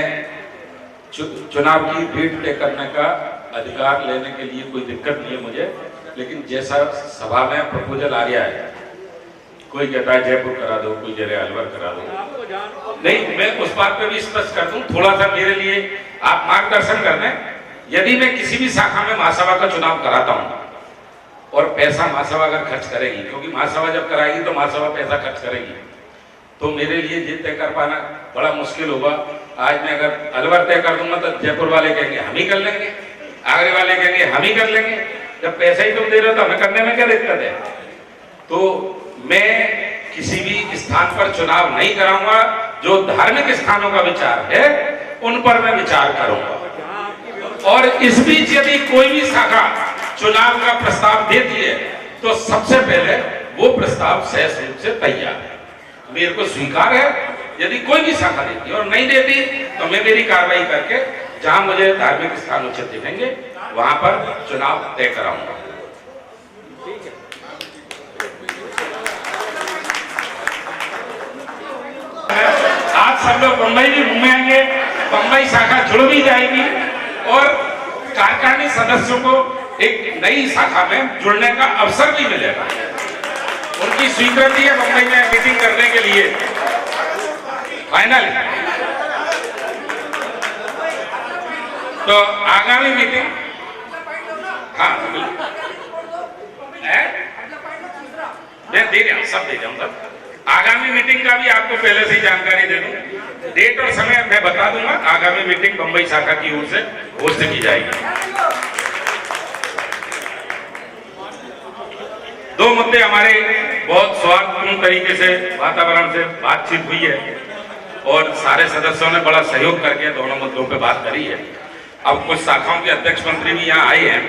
चुनाव की डेट तय करने का अधिकार लेने के लिए कोई दिक्कत नहीं है मुझे, लेकिन जैसा सभा में प्रपोजल आ गया है, कोई कहता है जयपुर करा दो, कोई कह रहा है अलवर करा दो। नहीं, मैं उस बात पे भी स्पष्ट कर दूं, थोड़ा सा मेरे लिए आप मार्गदर्शन कर दें। यदि मैं किसी भी शाखा में महासभा का चुनाव कराता हूं और पैसा महासभा अगर खर्च करेगी, क्योंकि महासभा जब कराएगी तो महासभा पैसा खर्च करेगी, तो मेरे लिए ये तय कर पाना बड़ा मुश्किल होगा। आज मैं अगर अलवर तय कर दूंगा तो जयपुर वाले कहेंगे हम ही कर लेंगे, आगरे वाले कहेंगे हम ही कर लेंगे। जब पैसा ही तुम दे रहे हो तो हमें करने में क्या दिक्कत है? तो मैं किसी भी स्थान पर चुनाव नहीं कराऊंगा। जो धार्मिक स्थानों का विचार है उन पर मैं विचार करूंगा। और इस बीच यदि कोई भी शाखा चुनाव का प्रस्ताव देती है तो सबसे पहले वो प्रस्ताव सहज रूप से तैयार है, मेरे को स्वीकार है। यदि कोई भी शाखा देती है और नहीं देती तो मैं मेरी कार्रवाई करके जहां मुझे धार्मिक स्थान उचित दिखेंगे वहां पर चुनाव तय कराऊंगा। आज सब लोग बंबई भी घूमेंगे, बंबई शाखा जुड़ भी जाएगी और कार्यकारिणी सदस्यों को एक नई शाखा में जुड़ने का अवसर भी मिलेगा। उनकी स्वीकृति है बंबई में मीटिंग करने के लिए फाइनल। तो आगामी मीटिंग, हाँ मैं दे रहा हूँ, सब दे रहा हूँ सब। आगामी मीटिंग का भी आपको पहले से ही जानकारी दे दूं, डेट और समय मैं बता दूंगा। आगामी मीटिंग बंबई शाखा की ओर से होस्ट की जाएगी। दो मुद्दे हमारे बहुत सौहार्दपूर्ण तरीके से वातावरण से बातचीत हुई है और सारे सदस्यों ने बड़ा सहयोग करके दोनों मुद्दों पे बात करी है। अब कुछ शाखाओं के अध्यक्ष मंत्री भी यहाँ आए हैं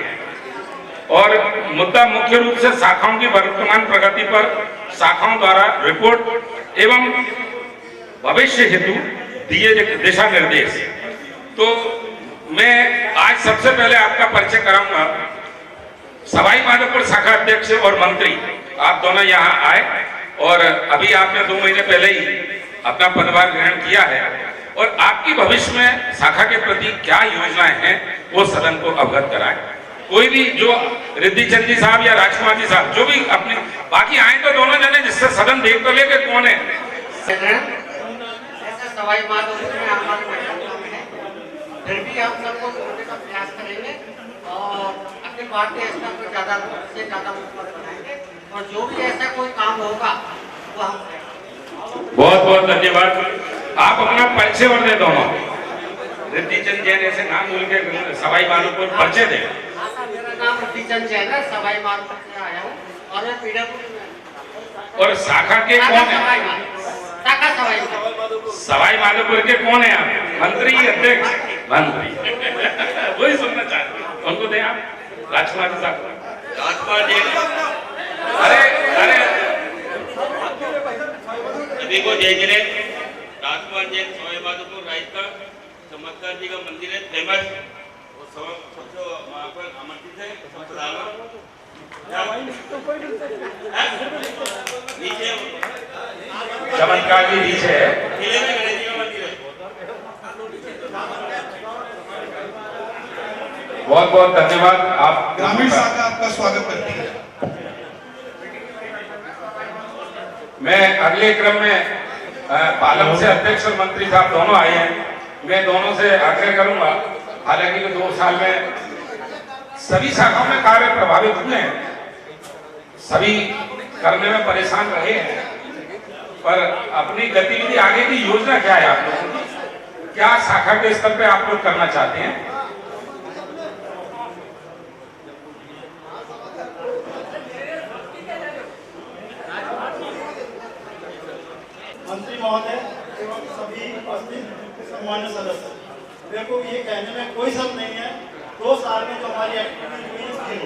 और मुद्दा मुख्य रूप से शाखाओं की वर्तमान प्रगति पर शाखाओं द्वारा रिपोर्ट एवं भविष्य हेतु दिए दिशा निर्देश। तो मैं आज सबसे पहले आपका परिचय कराऊंगा। सवाई माधोपुर शाखा अध्यक्ष और मंत्री आप दोनों यहाँ आए और अभी आपने 2 महीने पहले ही अपना पदभार ग्रहण किया है और आपकी भविष्य में शाखा के प्रति क्या योजनाएं हैं वो सदन को अवगत कराएं। कोई भी जो रिद्धि चंद जी साहब या राजकुमार जी साहब जो भी अपने बाकी आए तो दोनों जने जिससे सदन देख तो लेके कौन है। ऐसे सवाई माधोपुर में हमारे बैठक है, फिर भी हम सबको जोड़ने का प्रयास करेंगे और अखिल भारतीय स्तर पर ज्यादा से ज्यादा बनाएंगे और जो भी ऐसा कोई काम होगा वो हम बहुत बहुत धन्यवाद। आप अपना परिचय और दे दोनों। रिद्धि चंद जैन ऐसे नाम बोल के सवाई माधोपुर परिचय दे। मेरा नाम रिद्धि चंद जैन है, सवाई माधोपुर से आया हूँ और मैं पीढ़ापुर। और शाखा के कौन है? शाखा सवाई माधोपुर के कौन है आप? मंत्री अध्यक्ष? मंत्री वही सुनना चाहते हैं, उनको दें आप। राजकुमार जी साहब। राजकुमार जी अरे देखो जय जिले राजकुमार जैन सवाई माधोपुर रायता चमत्कार जी का मंदिर है फेमस और सबसे वहाँ पर आमंत्रित है नीचे चमत्कार जी नीचे है। किले में गणेश जी का मंदिर है। बहुत बहुत धन्यवाद। आप ग्रामीण शाखा आपका स्वागत करती है। मैं अगले क्रम में पालम से अध्यक्ष और मंत्री साहब दोनों आए हैं। मैं दोनों से आग्रह करूंगा, हालांकि 2 साल में सभी शाखाओं में कार्य प्रभावित हुए हैं, सभी करने में परेशान रहे हैं, पर अपनी गतिविधि आगे की योजना क्या है आप लोगों की? क्या शाखा के स्तर पे आप लोग करना चाहते हैं? मंत्री महोदय एवं सभी उपस्थित सम्मान्य सदस्य, देखो ये कहने में कोई शक नहीं है 2 साल में जो हमारी एक्टिविटी हुई थी,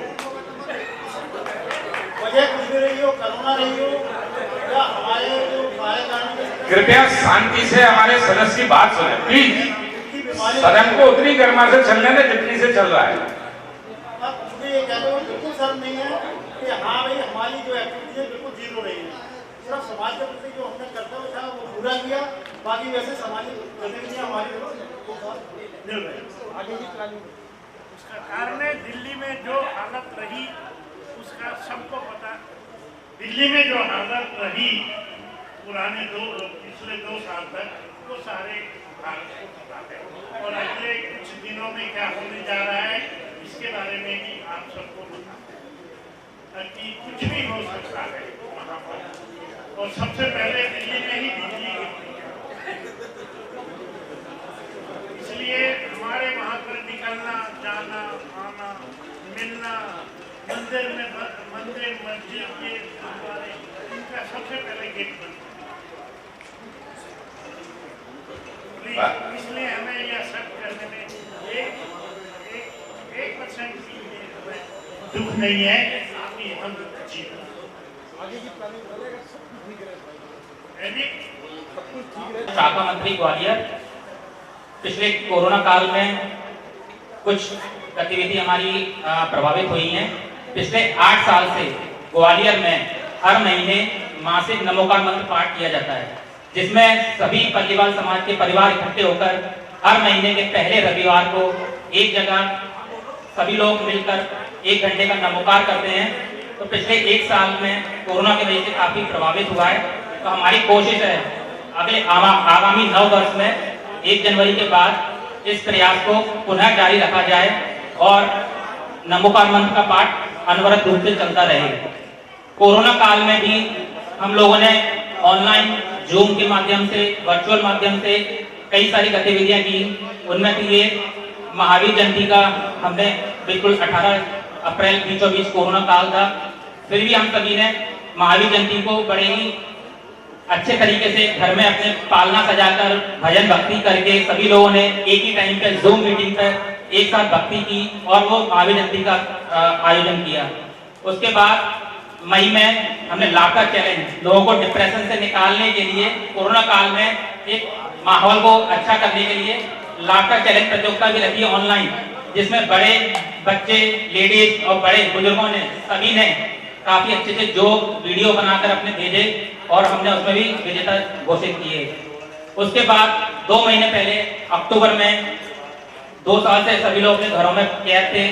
वजह कुछ भी रही हो, कोरोना रही हो या हमारे जो कार्यकारिणी, कृपया शांति से हमारे सदस्य की बात सुने प्लीज। सदन को उतनी गर्मा से चलने दें जितनी से चल रहा है। अब मुझे ये कहते हो बिल्कुल शक नहीं है कि हाँ भाई हमारी जो एक्टिविटी है बिल्कुल जीरो रही है। सिर्फ समाज के प्रति जो हमने कर्तव्य था वो पूरा किया, बाकी वैसे सामाजिक गतिविधियाँ हमारी मिल रही आगे की प्लानिंग। उसका कारण है दिल्ली में जो हालत रही उसका सबको पता। दिल्ली में जो हालत रही पुराने पिछले 2 साल तक वो सारे भारत को पता है और अगले कुछ दिनों में क्या होने जा रहा है इसके बारे में भी आप सबको पता है कि कुछ भी हो सकता है वहाँ पर। और सबसे पहले दिल्ली में ही बिजली गिरती है, इसलिए हमारे वहाँ पर निकलना जाना आना मिलना ये मस्जिद ये गुरुद्वारे इनका सबसे पहले गेट बंद करें। इसलिए हमें यह सब करने में एक परसेंट भी हमें दुख नहीं है कि हम जीवन शाखा मंत्री ग्वालियर पिछले कोरोना काल में कुछ गतिविधि हमारी प्रभावित हुई हैं। पिछले 8 साल से ग्वालियर में हर महीने मासिक नमोकार मंत्र पाठ किया जाता है, जिसमें सभी पल्लीवाल समाज के परिवार इकट्ठे होकर हर महीने के पहले रविवार को एक जगह सभी लोग मिलकर 1 घंटे का नमोकार करते हैं। तो पिछले 1 साल में कोरोना की वजह से काफी प्रभावित हुआ है। तो हमारी कोशिश है अगले आगामी 9 वर्ष में 1 जनवरी के बाद इस प्रयास को पुनः जारी रखा जाए और नमोकार मंत्र का पाठ अनवरत रूप से चलता रहे। कोरोना काल में भी हम लोगों ने ऑनलाइन जूम के माध्यम से, वर्चुअल माध्यम से कई सारी गतिविधियां की। उनमें भी ये महावीर जयंती का हमने बिल्कुल 18 अप्रैल बीचों बीच कोरोना काल था, फिर भी हम सभी ने महावीर जयंती को बड़े ही अच्छे तरीके से घर में अपने पालना सजाकर भजन भक्ति करके सभी लोगों ने एक ही टाइम पे जूम मीटिंग पर एक साथ भक्ति की और वो महावीर जयंती का आयोजन किया। उसके बाद मई में हमने लाफ्टर चैलेंज, लोगों को डिप्रेशन से निकालने के लिए कोरोना काल में एक माहौल को अच्छा करने के लिए लाफ्टर चैलेंज प्रतियोगिता भी रखी ऑनलाइन, जिसमें बड़े बच्चे, लेडीज और बड़े बुजुर्गों ने सभी ने काफी अच्छे से जोक वीडियो बनाकर अपने भेजे और हमने उसमें भी विजेता घोषित किए। उसके बाद 2 महीने पहले अक्टूबर में 2 साल से सभी लोग अपने घरों में कैद थे,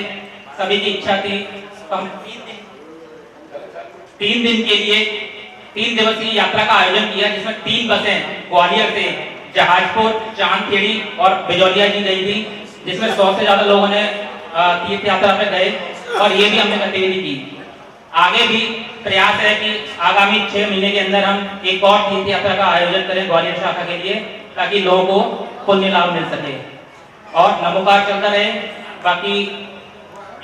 सभी की इच्छा थी तो हम 3 दिन के लिए 3 दिवसीय यात्रा का आयोजन किया, जिसमें 3 बसें ग्वालियर से जहाजपुर, चांदखेड़ी और बिजौलिया की गई थी, जिसमें 100 से ज्यादा लोगों ने तीर्थ यात्रा में गए और ये भी हमने गतिविधि की। आगे भी प्रयास है कि आगामी 6 महीने के अंदर हम एक और तीर्थ यात्रा का आयोजन करें ग्वालियर शाखा के लिए, ताकि लोगों को पुण्य लाभ मिल सके और नमोकार चलता रहे। बाकी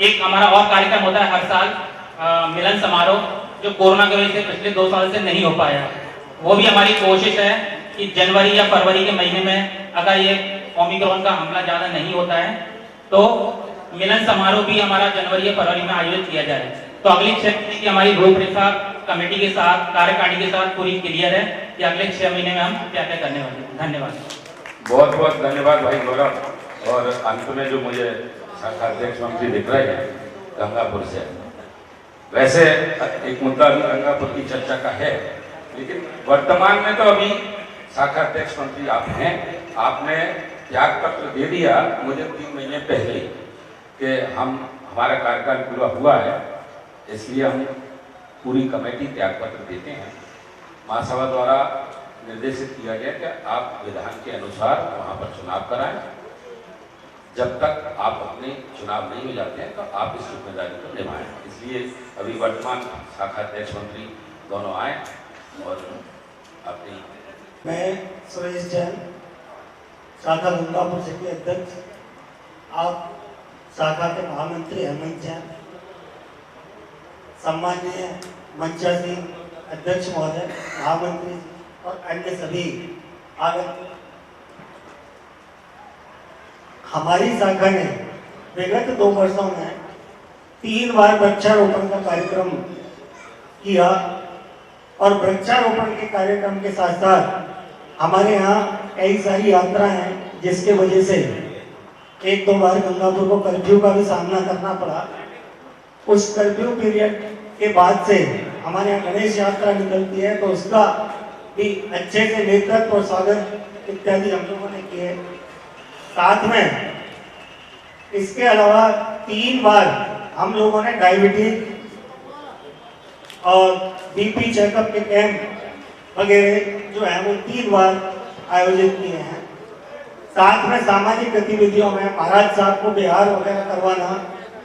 एक हमारा और कार्यक्रम होता है हर साल, मिलन समारोह, जो कोरोना की वजह से पिछले 2 साल से नहीं हो पाया। वो भी हमारी कोशिश है कि जनवरी या फरवरी के महीने में अगर ये ओमिक्रॉन का हमला ज्यादा नहीं होता है तो मिलन समारोह भी हमारा जनवरी या फरवरी में आयोजित किया जाए। तो अगली 6 महीने की हमारी रूपरेखा कमेटी के साथ, कार्यकारिणी के साथ पूरी क्लियर है कि अगले 6 महीने में हम क्या क्या करने वाले हैं। धन्यवाद। बहुत बहुत धन्यवाद भाई गौरव। और अंत में जो मुझे शाखा अध्यक्ष मंत्री दिख रहे हैं गंगापुर से, वैसे एक मुद्दा भी गंगापुर की चर्चा का है, लेकिन वर्तमान में तो अभी शाखा अध्यक्ष मंत्री आप हैं। आपने त्याग पत्र दे दिया मुझे 3 महीने पहले कि हमारा कार्यकाल पूरा हुआ है, इसलिए हम पूरी कमेटी त्याग पत्र देते हैं। महासभा द्वारा निर्देशित किया गया कि आप विधान के अनुसार वहां पर चुनाव कराएं। जब तक आप अपने चुनाव नहीं हो जाते हैं तो आप इस जिम्मेदारी को निभाएं। इसलिए अभी वर्तमान शाखा अध्यक्ष मंत्री दोनों आए और अपनी। मैं सुरेश जैन, शाखा गंगापुर से अध्यक्ष, आप शाखा के महामंत्री हेमंत जैन, सम्माननीय मंचा सिंह अध्यक्ष महोदय, महामंत्री और अन्य सभी आगत। हमारी शाखा ने विगत 2 वर्षों में 3 बार वृक्षारोपण का कार्यक्रम किया और वृक्षारोपण के कार्यक्रम के साथ साथ हमारे यहाँ कई सारी यात्राएं हैं, जिसके वजह से 1-2 बार गंगापुर को कर्फ्यू का भी सामना करना पड़ा। उस कर्फ्यू पीरियड के बाद से हमारे यहाँ गणेश यात्रा निकलती है, तो उसका भी अच्छे से नेतृत्व और स्वागत इत्यादि हम लोगों ने किए। साथ में इसके अलावा 3 बार हम लोगों ने डायबिटीज और बीपी चेकअप के कैंप वगैरह जो है वो 3 बार आयोजित किए हैं। साथ में सामाजिक गतिविधियों में महाराज साहब को बिहार वगैरह करवाना,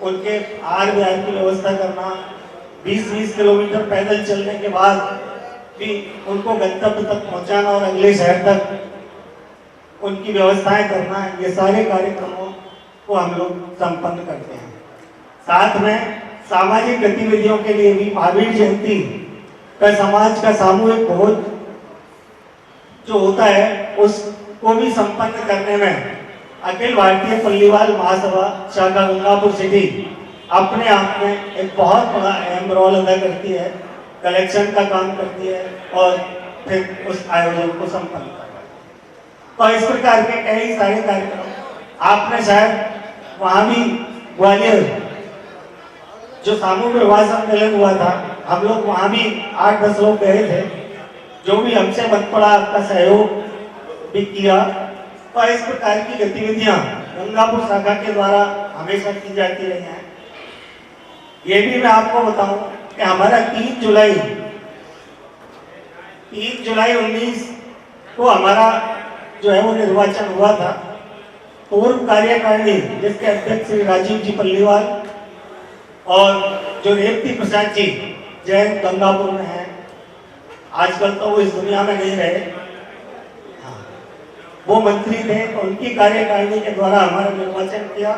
उनके आहार विहार की व्यवस्था करना, 20-20 किलोमीटर पैदल चलने के बाद भी उनको गंतव्य तक पहुंचाना और अगले शहर तक उनकी व्यवस्थाएं करना, ये सारे कार्यक्रमों को हम लोग संपन्न करते हैं। साथ में सामाजिक गतिविधियों के लिए भी महावीर जयंती का समाज का सामूहिक भोज जो होता है उसको भी संपन्न करने में अखिल भारतीय पल्लीवाल महासभा शाखा गंगापुर सिटी अपने आप में एक बहुत बड़ा अहम रोल अदा करती है, कलेक्शन का काम करती है और फिर उस आयोजन को संपन्न करती है। तो इस प्रकार के कई सारे कार्यक्रम आपने शायद वहाँ भी ग्वालियर जो सामूहिक विवाह सम्मेलन हुआ था, हम लोग वहाँ भी 8-10 लोग गए थे, जो भी हमसे बन पड़ा आपका सहयोग भी किया। तो इस प्रकार की गतिविधियां गंगापुर शाखा के द्वारा हमेशा की जाती रही हैं। ये भी मैं आपको बताऊं कि हमारा 3 जुलाई 19 को हमारा जो है वो निर्वाचन हुआ था। पूर्व कार्यकारिणी जिसके अध्यक्ष श्री राजीव जी पल्लीवाल और जो रेवती प्रसाद जी जैन गंगापुर में हैं, आजकल तो वो इस दुनिया में नहीं रहे, वो मंत्री थे, उनकी कार्यकारिणी के द्वारा हमारा निर्वाचन किया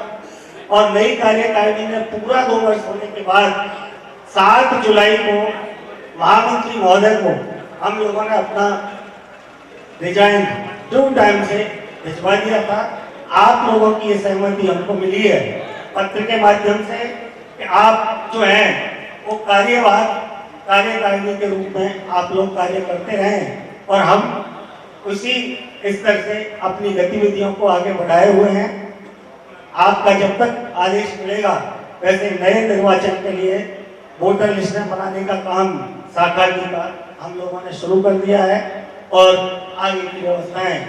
और नई कार्यकारिणी में पूरा 2 वर्ष होने के बाद 7 जुलाई को महामंत्री महोदय को हम लोगों ने अपना रिजाइन ड्यू टाइम से भिजवा दिया था। आप लोगों की ये सहमति हमको मिली है पत्र के माध्यम से कि आप जो हैं वो कार्यकारिणी के रूप में आप लोग कार्य करते रहें और हम उसी स्तर से अपनी गतिविधियों को आगे बढ़ाए हुए हैं। आपका जब तक आदेश मिलेगा वैसे नए निर्वाचन के लिए वोटर लिस्टें बनाने का काम शाखा जी का हम लोगों ने शुरू कर दिया है और आगे की व्यवस्थाएं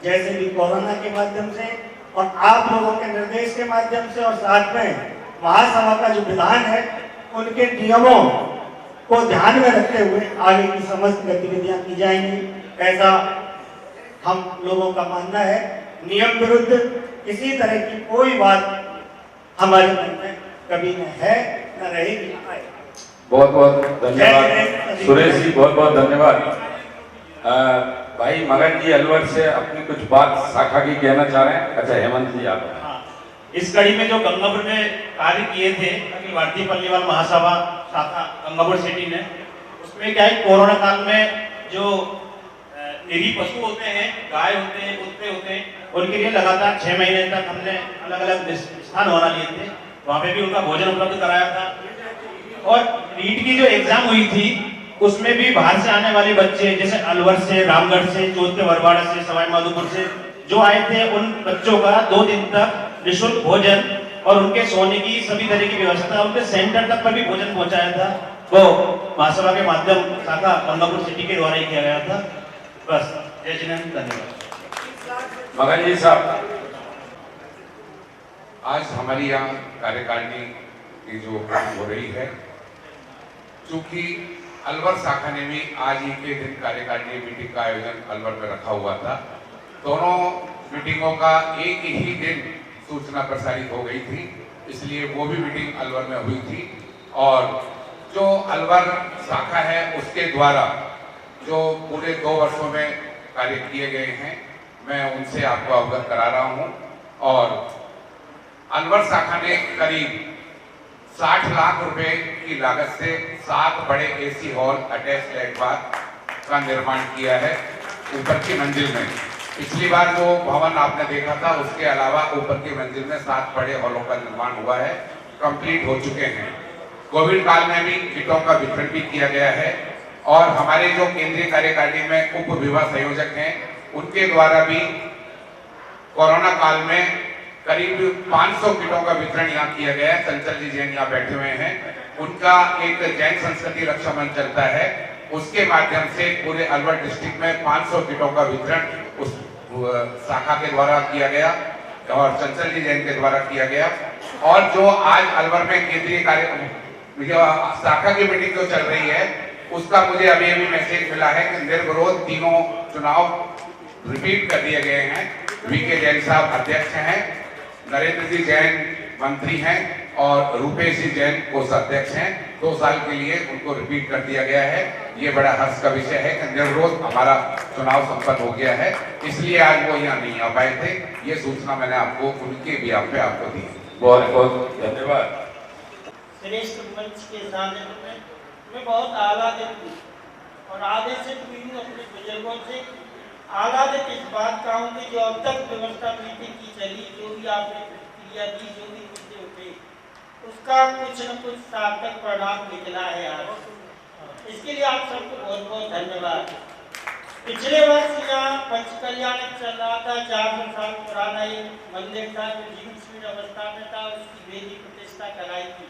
जैसे भी कोरोना के माध्यम से और आप लोगों के निर्देश के माध्यम से और साथ में महासभा का जो विधान है उनके नियमों को ध्यान में रखते हुए आगे की समस्त गतिविधियां की जाएंगी, ऐसा हम लोगों का मानना है। नियम विरुद्ध किसी तरह की कोई बात हमारे मन में कभी न है न रहेगी। बहुत बहुत धन्यवाद सुरेश जी, बहुत बहुत धन्यवाद। भाई मगन जी अलवर से अपनी कुछ बात शाखा की कहना चाह रहे हैं। अच्छा हेमंत जी आप। इस कड़ी में जो गंगापुर में कार्य किए थे अखिल भारतीय पल्लीवाल महासभा शाखा गंगापुर सिटी ने, उसमें क्या है कोरोना काल में जो निरीह पशु होते हैं, गाय होते हैं, कुत्ते होते हैं, उनके लिए लगातार 6 महीने तक हमने अलग अलग स्थान बना लिए थे, वहाँ पे भी उनका भोजन उपलब्ध कराया था। और नीट की जो एग्जाम हुई थी उसमें भी बाहर से आने वाले बच्चे जैसे अलवर से, रामगढ़ से, जोध के बरवाड़ा से, सवाई माधोपुर से जो आए थे, उन बच्चों का 2 दिन तक निःशुल्क भोजन और उनके सोने की सभी तरह की व्यवस्था उनके सेंटर तक पर भी भोजन पहुंचाया था, वो महासभा के माध्यम शाखा गंगापुर सिटी के द्वारा ही किया गया था। बस, जय जिनेंद्र, धन्यवाद। मगन जी साहब, आज हमारी यहाँ कार्यकारिणी की जो मीटिंग हो रही है, चूंकि अलवर शाखा ने भी आज ही के दिन कार्यकारिणी मीटिंग का आयोजन अलवर में रखा हुआ था। दोनों मीटिंगों का एक ही दिन सूचना प्रसारित हो गई थी, इसलिए वो भी मीटिंग अलवर में हुई थी। और जो अलवर शाखा है उसके द्वारा जो पूरे 2 वर्षों में कार्य किए गए हैं, मैं उनसे आपको अवगत करा रहा हूं। और अलवर शाखा ने करीब 60 लाख रुपए की लागत से 7 बड़े AC hall attach land bath का निर्माण किया है ऊपर की मंजिल में। पिछली बार जो भवन आपने देखा था उसके अलावा ऊपर की मंजिल में 7 बड़े हॉलों का निर्माण हुआ है, कंप्लीट हो चुके हैं। कोविड काल में भी किटों का वितरण भी किया गया है और हमारे जो केंद्रीय कार्यकारिणी में उप विभाग संयोजक हैं उनके द्वारा भी कोरोना काल में करीब 500 किटों का वितरण यहाँ किया गया है। चंचल जी जैन यहाँ बैठे हुए हैं, उनका एक जैन संस्कृति रक्षा मंच चलता है, उसके माध्यम से पूरे अलवर डिस्ट्रिक्ट में 500 किटों का वितरण उस शाखा के द्वारा किया गया और चंचल जी जैन के द्वारा किया गया। और जो आज अलवर में केंद्रीय कार्य शाखा की मीटिंग जो चल रही है उसका मुझे अभी मैसेज मिला है कि निर्विरोध तीनों चुनाव रिपीट कर दिए गए हैं। वीके जैन साहब अध्यक्ष हैं, नरेंद्र जी जैन मंत्री हैं और रूपेश जी जैन कोषाध्यक्ष हैं। 2 साल के लिए उनको रिपीट कर दिया गया है। ये बड़ा हर्ष का विषय है कि निर्विरोध हमारा चुनाव संपन्न हो गया है, इसलिए आज वो यहाँ नहीं आ पाए थे। ये सूचना मैंने आपको उनके भी आप पे आपको दी। बहुत बहुत धन्यवाद। श्रेष्ठ मंच के सानिध्य में मैं बहुत आह्लादित हूँ और आदेशित भी हूँ अपने बुजुर्गों से। आह्लादित इस बात का हूँ कि जो अब तक व्यवस्था मीटिंग की चली, जो भी आपने प्रतिक्रिया दी, जो भी मुद्दे उठे, उसका कुछ न कुछ सार्थक परिणाम निकला है आज। इसके लिए आप सबको बहुत बहुत धन्यवाद। पिछले वर्ष यहाँ पंच कल्याण चल रहा था, 400 साल पुराना एक मंदिर था जो जीर्ण अवस्था में था, उसकी वेदी प्रतिष्ठा कराई थी।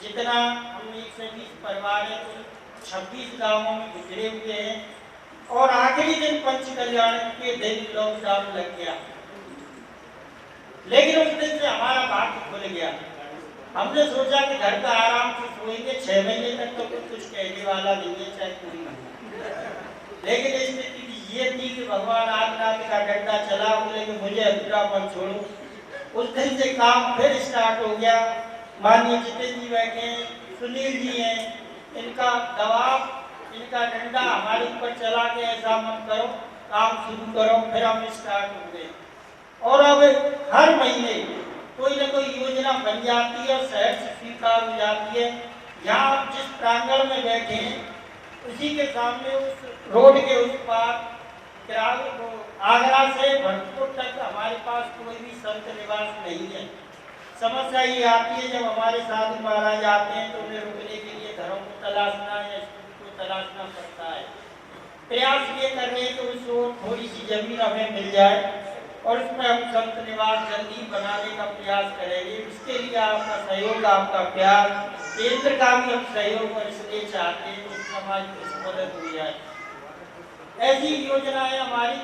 जितना हम 120 परिवार हैं, 26 गांवों में गुजरे हुए हैं और आखिरी दिन पंच कल्याण के दिन लॉकडाउन लग गया, लेकिन उस दिन से हमारा भाग्य खुल गया। हमने सोचा कि घर का आराम से सोएंगे, 6 महीने तक तो कुछ कहने वाला नहीं है, चाहे कोई नहीं। लेकिन स्थिति ये थी कि भगवान आदिनाथ का डंडा चला, बोले कि मुझे अधूरा मत छोड़ो। उस दिन से काम फिर स्टार्ट हो गया। माननीय जितेंद्र जी बैठे हैं, सुनील जी हैं, इनका दबाव, इनका डंडा हमारे ऊपर चला के ऐसा मत करो, काम शुरू करो। फिर हम स्टार्ट हो गए और अब हर महीने कोई ना कोई योजना बन जाती है और शहर से स्वीकार हो जाती है। यहाँ आप जिस प्रांगण में बैठे हैं उसी के सामने उस रोड के उस पार आगरा से भरतपुर तक हमारे पास कोई भी संत निवास नहीं है। समस्या ये आती है जब हमारे साधु महाराज आते हैं तो उन्हें रुकने के लिए घरों को तलाशना या स्कूल को तलाशना पड़ता है। प्रयास ये कर रहे हैं कि उसको थोड़ी सी जमीन हमें मिल जाए और उसमें हम संत निवास जल्दी बनाने का प्रयास करेंगे। इसके लिए आपका सहयोग, आपका प्यार, केंद्र का भी हम सहयोग और इसलिए चाहते हैं कि समाज की मदद हो जाए। ऐसी योजनाएं हमारी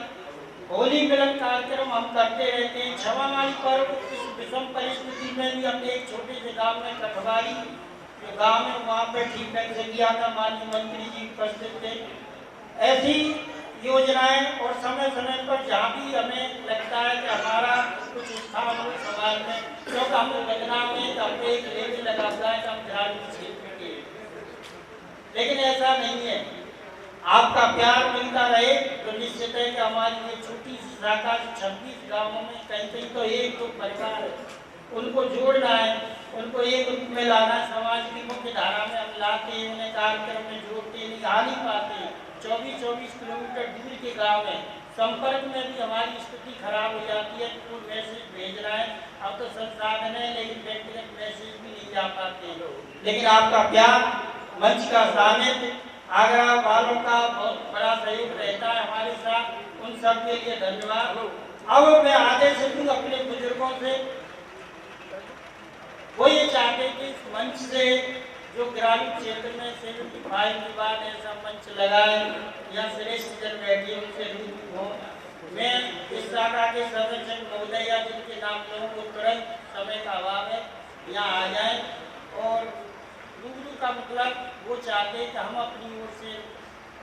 होली मिलन कार्यक्रम हम करते रहते हैं। क्षमामाई पर्व इस विषम परिस्थिति में भी हमने एक छोटे से गांव में कठवारी जो गांव है वहाँ पे ठीक ढंग से किया था, माननीय मंत्री जी उपस्थित थे। ऐसी योजनाएं और समय समय पर जहाँ भी हमें लगता है कि हमारा कुछ स्थान हो समाज में, क्योंकि हम बदनाम में तो हमने एक लेवल लगा हुआ है कि हम ग्रामीण क्षेत्र के, लेकिन ऐसा नहीं है। आपका प्यार मिलता रहे तो निश्चित है कि हमारी ये छोटी सी शाखा 26 गांवों में कहीं तो एक दो परिवार है, उनको जोड़ना है, उनको एक रूप में लाना है। समाज की मुख्य धारा में हम लाते हैं, उन्हें कार्यक्रम में जोड़ते नहीं, आ नहीं पाते हैं। 24-24 किलोमीटर दूर के गांव है, संपर्क में भी हमारी स्थिति खराब हो जाती है। कोई मैसेज भेजना है, अब तो संसाधन है लेकिन व्यक्तिगत मैसेज भी नहीं जा पाते हैं। लेकिन आपका प्यार, मंच का सानिध्य, आगरा वालों का बहुत बड़ा सहयोग रहता है हमारे साथ, उन सब के लिए धन्यवाद। अब मैं आदेश दूँ अपने बुजुर्गों से, वो ये चाहते कि इस मंच से जो ग्रामीण क्षेत्र में 75 के बाद ऐसा मंच लगाए या श्रेष्ठ जन बैठे उनसे रूबरू हो। मैं इस शाखा के सदस्य महोदय या जिनके नाम लोगों को तुरंत समय का अभाव है यहाँ आ जाए और रूबरू का मतलब वो चाहते हैं कि हम अपनी ओर से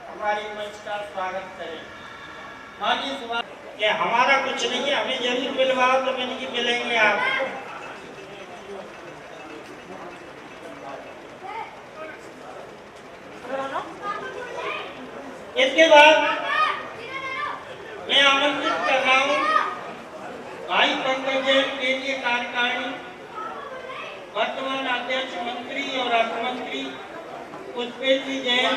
हमारे मंच का स्वागत करें। माननीय कि हमारा कुछ नहीं है, हमें जरूर मिलवाओ तो मैंने कि मिलेंगे आप। इसके बाद मैं आमंत्रित कर रहा हूँ भाई पंकज जैन, केंद्रीय कार्यकारिणी, वर्तमान अध्यक्ष मंत्री और अर्थ मंत्री पुष्पेंद्र जैन,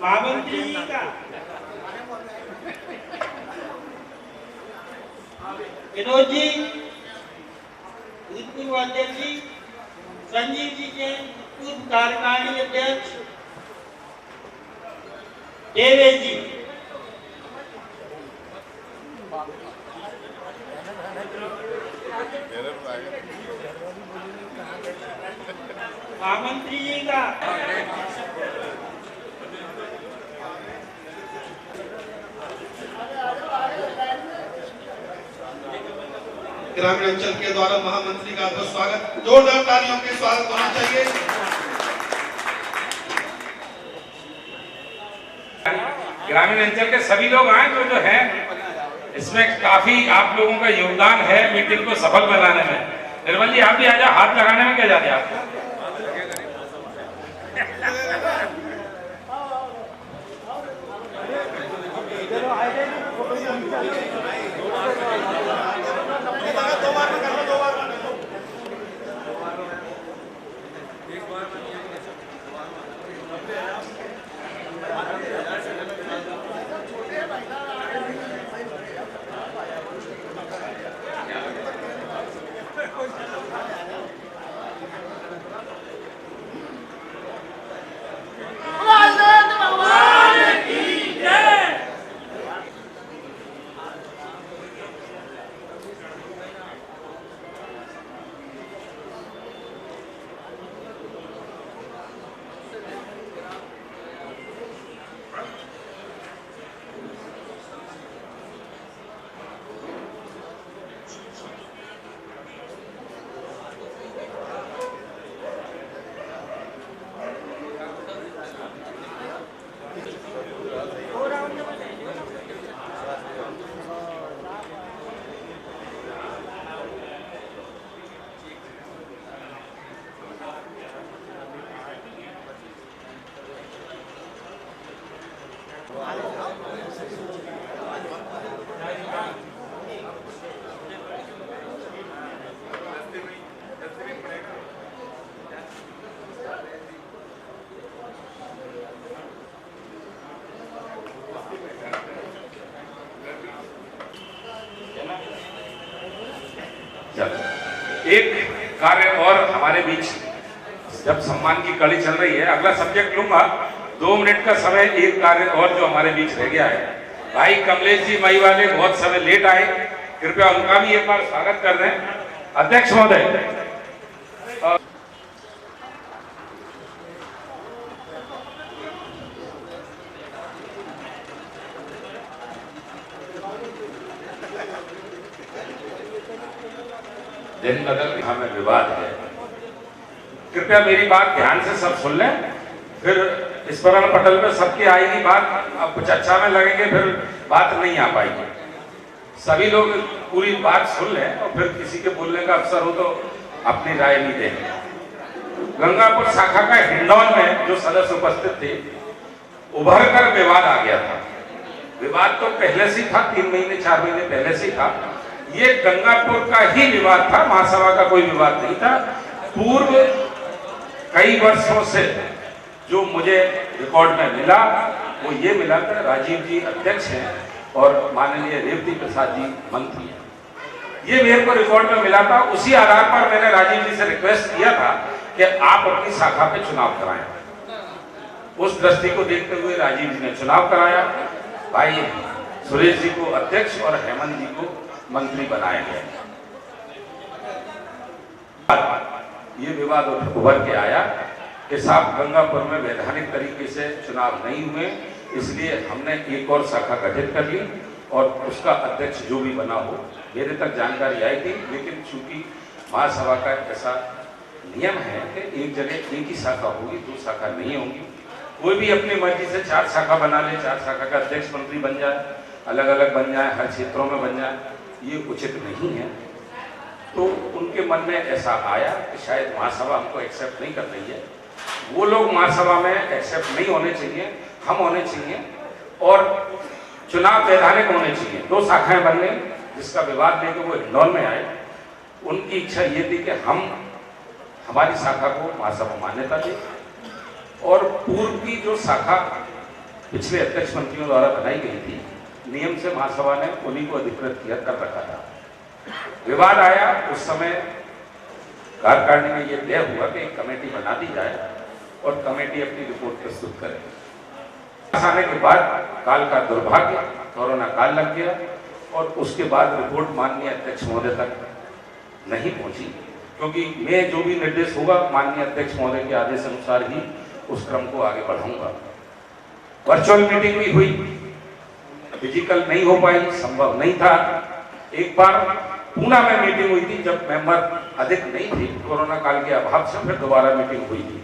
महामंत्री जी का विनोद जी, भूतपूर्व अध्यक्ष जी संजीव जी जैन, पूर्व कार्यकारिणी अध्यक्ष देवेश जी, महामंत्री जी का ग्रामीण अंचल के द्वारा महामंत्री का बहुत स्वागत, जोरदार तालियों के स्वागत होना चाहिए। ग्रामीण अंचल के सभी लोग आए जो है, इसमें काफी आप लोगों का योगदान है मीटिंग को सफल बनाने में। निर्मल जी आप भी आ जाओ, हाथ लगाने में क्या जाते आप। एक कार्य और हमारे बीच, जब सम्मान की कड़ी चल रही है, अगला सब्जेक्ट लूंगा, 2 मिनट का समय, एक कार्य और जो हमारे बीच रह गया है। भाई कमलेश जी मई वाले बहुत समय लेट आए, कृपया उनका भी एक बार स्वागत कर दें। अध्यक्ष महोदय, दिन बदल हमें विवाद है, कृपया मेरी बात ध्यान से सब सुन लें, फिर स्मरण पटल पे सबकी आएगी बात, अब चर्चा में लगेंगे, फिर बात नहीं आ पाएगी। सभी लोग पूरी बात सुन लें और फिर किसी के बोलने का अवसर हो तो अपनी राय भी दें। गंगापुर शाखा का हिंडौन में जो सदस्य उपस्थित थे, उभर कर विवाद आ गया था। विवाद तो पहले से था, 3 महीने 4 महीने पहले से था। ये गंगापुर का ही विवाद था, महासभा का कोई विवाद नहीं था। पूर्व कई वर्षों से जो मुझे रिकॉर्ड में मिला वो ये मिला कि राजीव जी अध्यक्ष हैं और माननीय रेवती प्रसाद जी मंत्री हैं। ये मेरे को रिकॉर्ड में मिला था। उसी आधार पर मैंने राजीव जी से रिक्वेस्ट किया था कि आप अपनी शाखा पे चुनाव कराएं। उस दृष्टि को देखते हुए राजीव जी ने चुनाव कराया। भाई सुरेश जी को अध्यक्ष और हेमंत जी को मंत्री बनाया गया। ये विवाद उभर के आया कि साहब गंगापुर में वैधानिक तरीके से चुनाव नहीं हुए, इसलिए हमने एक और शाखा गठित कर ली और उसका अध्यक्ष जो भी बना हो। मेरे तक जानकारी आई थी, लेकिन चूंकि महासभा का ऐसा नियम है कि एक जगह एक ही शाखा होगी, 2 शाखा नहीं होंगी। कोई भी अपनी मर्जी से 4 शाखा बना ले, 4 शाखा का अध्यक्ष मंत्री बन जाए, अलग अलग बन जाए, हर क्षेत्रों में बन जाए, ये उचित नहीं है। तो उनके मन में ऐसा आया कि शायद महासभा हमको एक्सेप्ट नहीं कर रही है। वो लोग महासभा में एक्सेप्ट नहीं होने चाहिए, हम होने चाहिए और चुनाव वैधानिक होने चाहिए। 2 शाखाएं बन गई, जिसका विवाद लेकर वो हिंडौन में आए। उनकी इच्छा ये थी कि हम हमारी शाखा को महासभा मान्यता दे और पूर्व की जो शाखा पिछले अध्यक्ष मंत्रियों द्वारा बनाई गई थी, नियम से महासभा ने उन्हीं को अधिकृत किया कर रखा था। विवाद आया, उस समय कार्यकारिणी में यह तय हुआ कि एक कमेटी बना दी जाए और कमेटी अपनी रिपोर्ट प्रस्तुत करे। आने के बाद काल का दुर्भाग्य, कोरोना काल लग गया और उसके बाद रिपोर्ट माननीय अध्यक्ष महोदय तक नहीं पहुंची, क्योंकि मैं जो भी निर्देश होगा माननीय अध्यक्ष महोदय के आदेश अनुसार ही उस क्रम को आगे बढ़ाऊंगा। वर्चुअल मीटिंग भी हुई, फिजिकल नहीं हो पाई, संभव नहीं था। एक बार पूना में मीटिंग हुई थी, जब मेंबर अधिक नहीं थे, कोरोना काल के अभाव से फिर दोबारा मीटिंग हुई थी।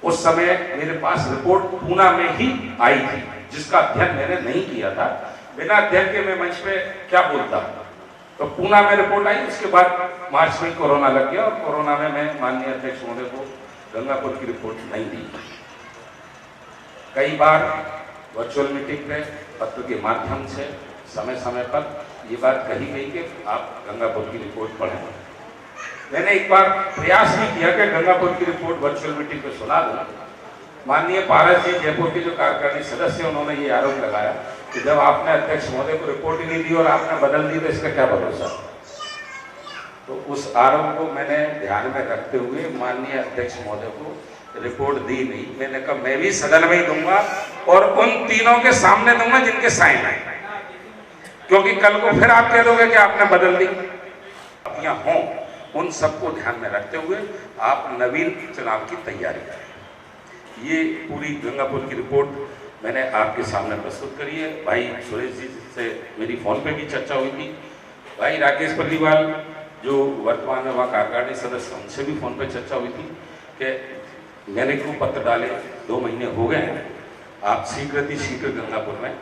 उस समय मेरे पास रिपोर्ट पूना में ही आई थी, जिसका अध्ययन मैंने नहीं किया था। बिना अध्ययन के मैं मंच पे क्या बोलता। तो पूना में रिपोर्ट आई, उसके बाद मार्च में कोरोना लग गया और कोरोना में मैं माननीय अध्यक्ष महोदय को गंगापुर की रिपोर्ट नहीं दी। कई बार वर्चुअल मीटिंग पे पत्र के माध्यम से समय समय पर ये बात कही गई कि आप गंगापुर की रिपोर्ट पढ़ें। मैंने एक बार प्रयास भी किया कि गंगापुर की रिपोर्ट वर्चुअल मीटिंग पे सुना दूं। माननीय पारस जी, जयपुर के जो कार्यकारिणी सदस्य, उन्होंने ये आरोप लगाया कि जब आपने अध्यक्ष महोदय को रिपोर्ट ही नहीं दी और आपने बदल दी तो इसका क्या भरोसा। तो उस आरोप को मैंने ध्यान में रखते हुए माननीय अध्यक्ष महोदय को रिपोर्ट दी नहीं। मैंने कहा मैं भी सदन में ही दूंगा और उन तीनों के सामने दूंगा जिनके साइन है, क्योंकि कल को फिर आप कह दोगे कि आपने बदल दी। यहाँ हों, उन सबको ध्यान में रखते हुए आप नवीन चुनाव की तैयारी करें। ये पूरी गंगापुर की रिपोर्ट मैंने आपके सामने प्रस्तुत करी है। भाई सुरेश जी से मेरी फोन पे भी चर्चा हुई थी। भाई राकेश पल्लीवाल जो वर्तमान में वहाँ कार्यकारिणी सदस्य, उनसे भी फोन पे चर्चा हुई थी कि मैंने क्यों पत्र डाले, 2 महीने हो गए हैं, आप शीघ्र गंगापुर में।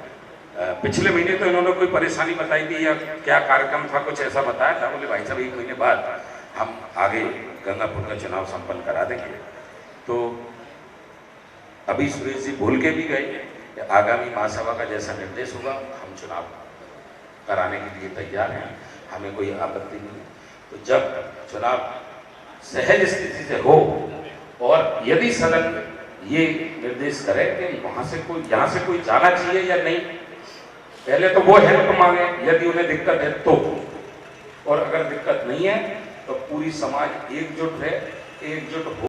पिछले महीने तो इन्होंने कोई परेशानी बताई थी या क्या कार्यक्रम था, कुछ ऐसा बताया था। बोले भाई साहब 1 महीने बाद हम आगे गंगापुर का चुनाव संपन्न करा देंगे। तो अभी सुरेश जी बोल के भी गए, कि आगामी महासभा का जैसा निर्देश होगा हम चुनाव कराने के लिए तैयार हैं, हमें कोई आपत्ति नहीं। तो जब चुनाव सहज स्थिति से हो और यदि सदन ये निर्देश करे कि वहां से कोई यहाँ से कोई जाना चाहिए या नहीं, पहले तो वो हेल्प मांगे यदि उन्हें दिक्कत है तो, और अगर दिक्कत नहीं है तो पूरी समाज एकजुट है, एकजुट हो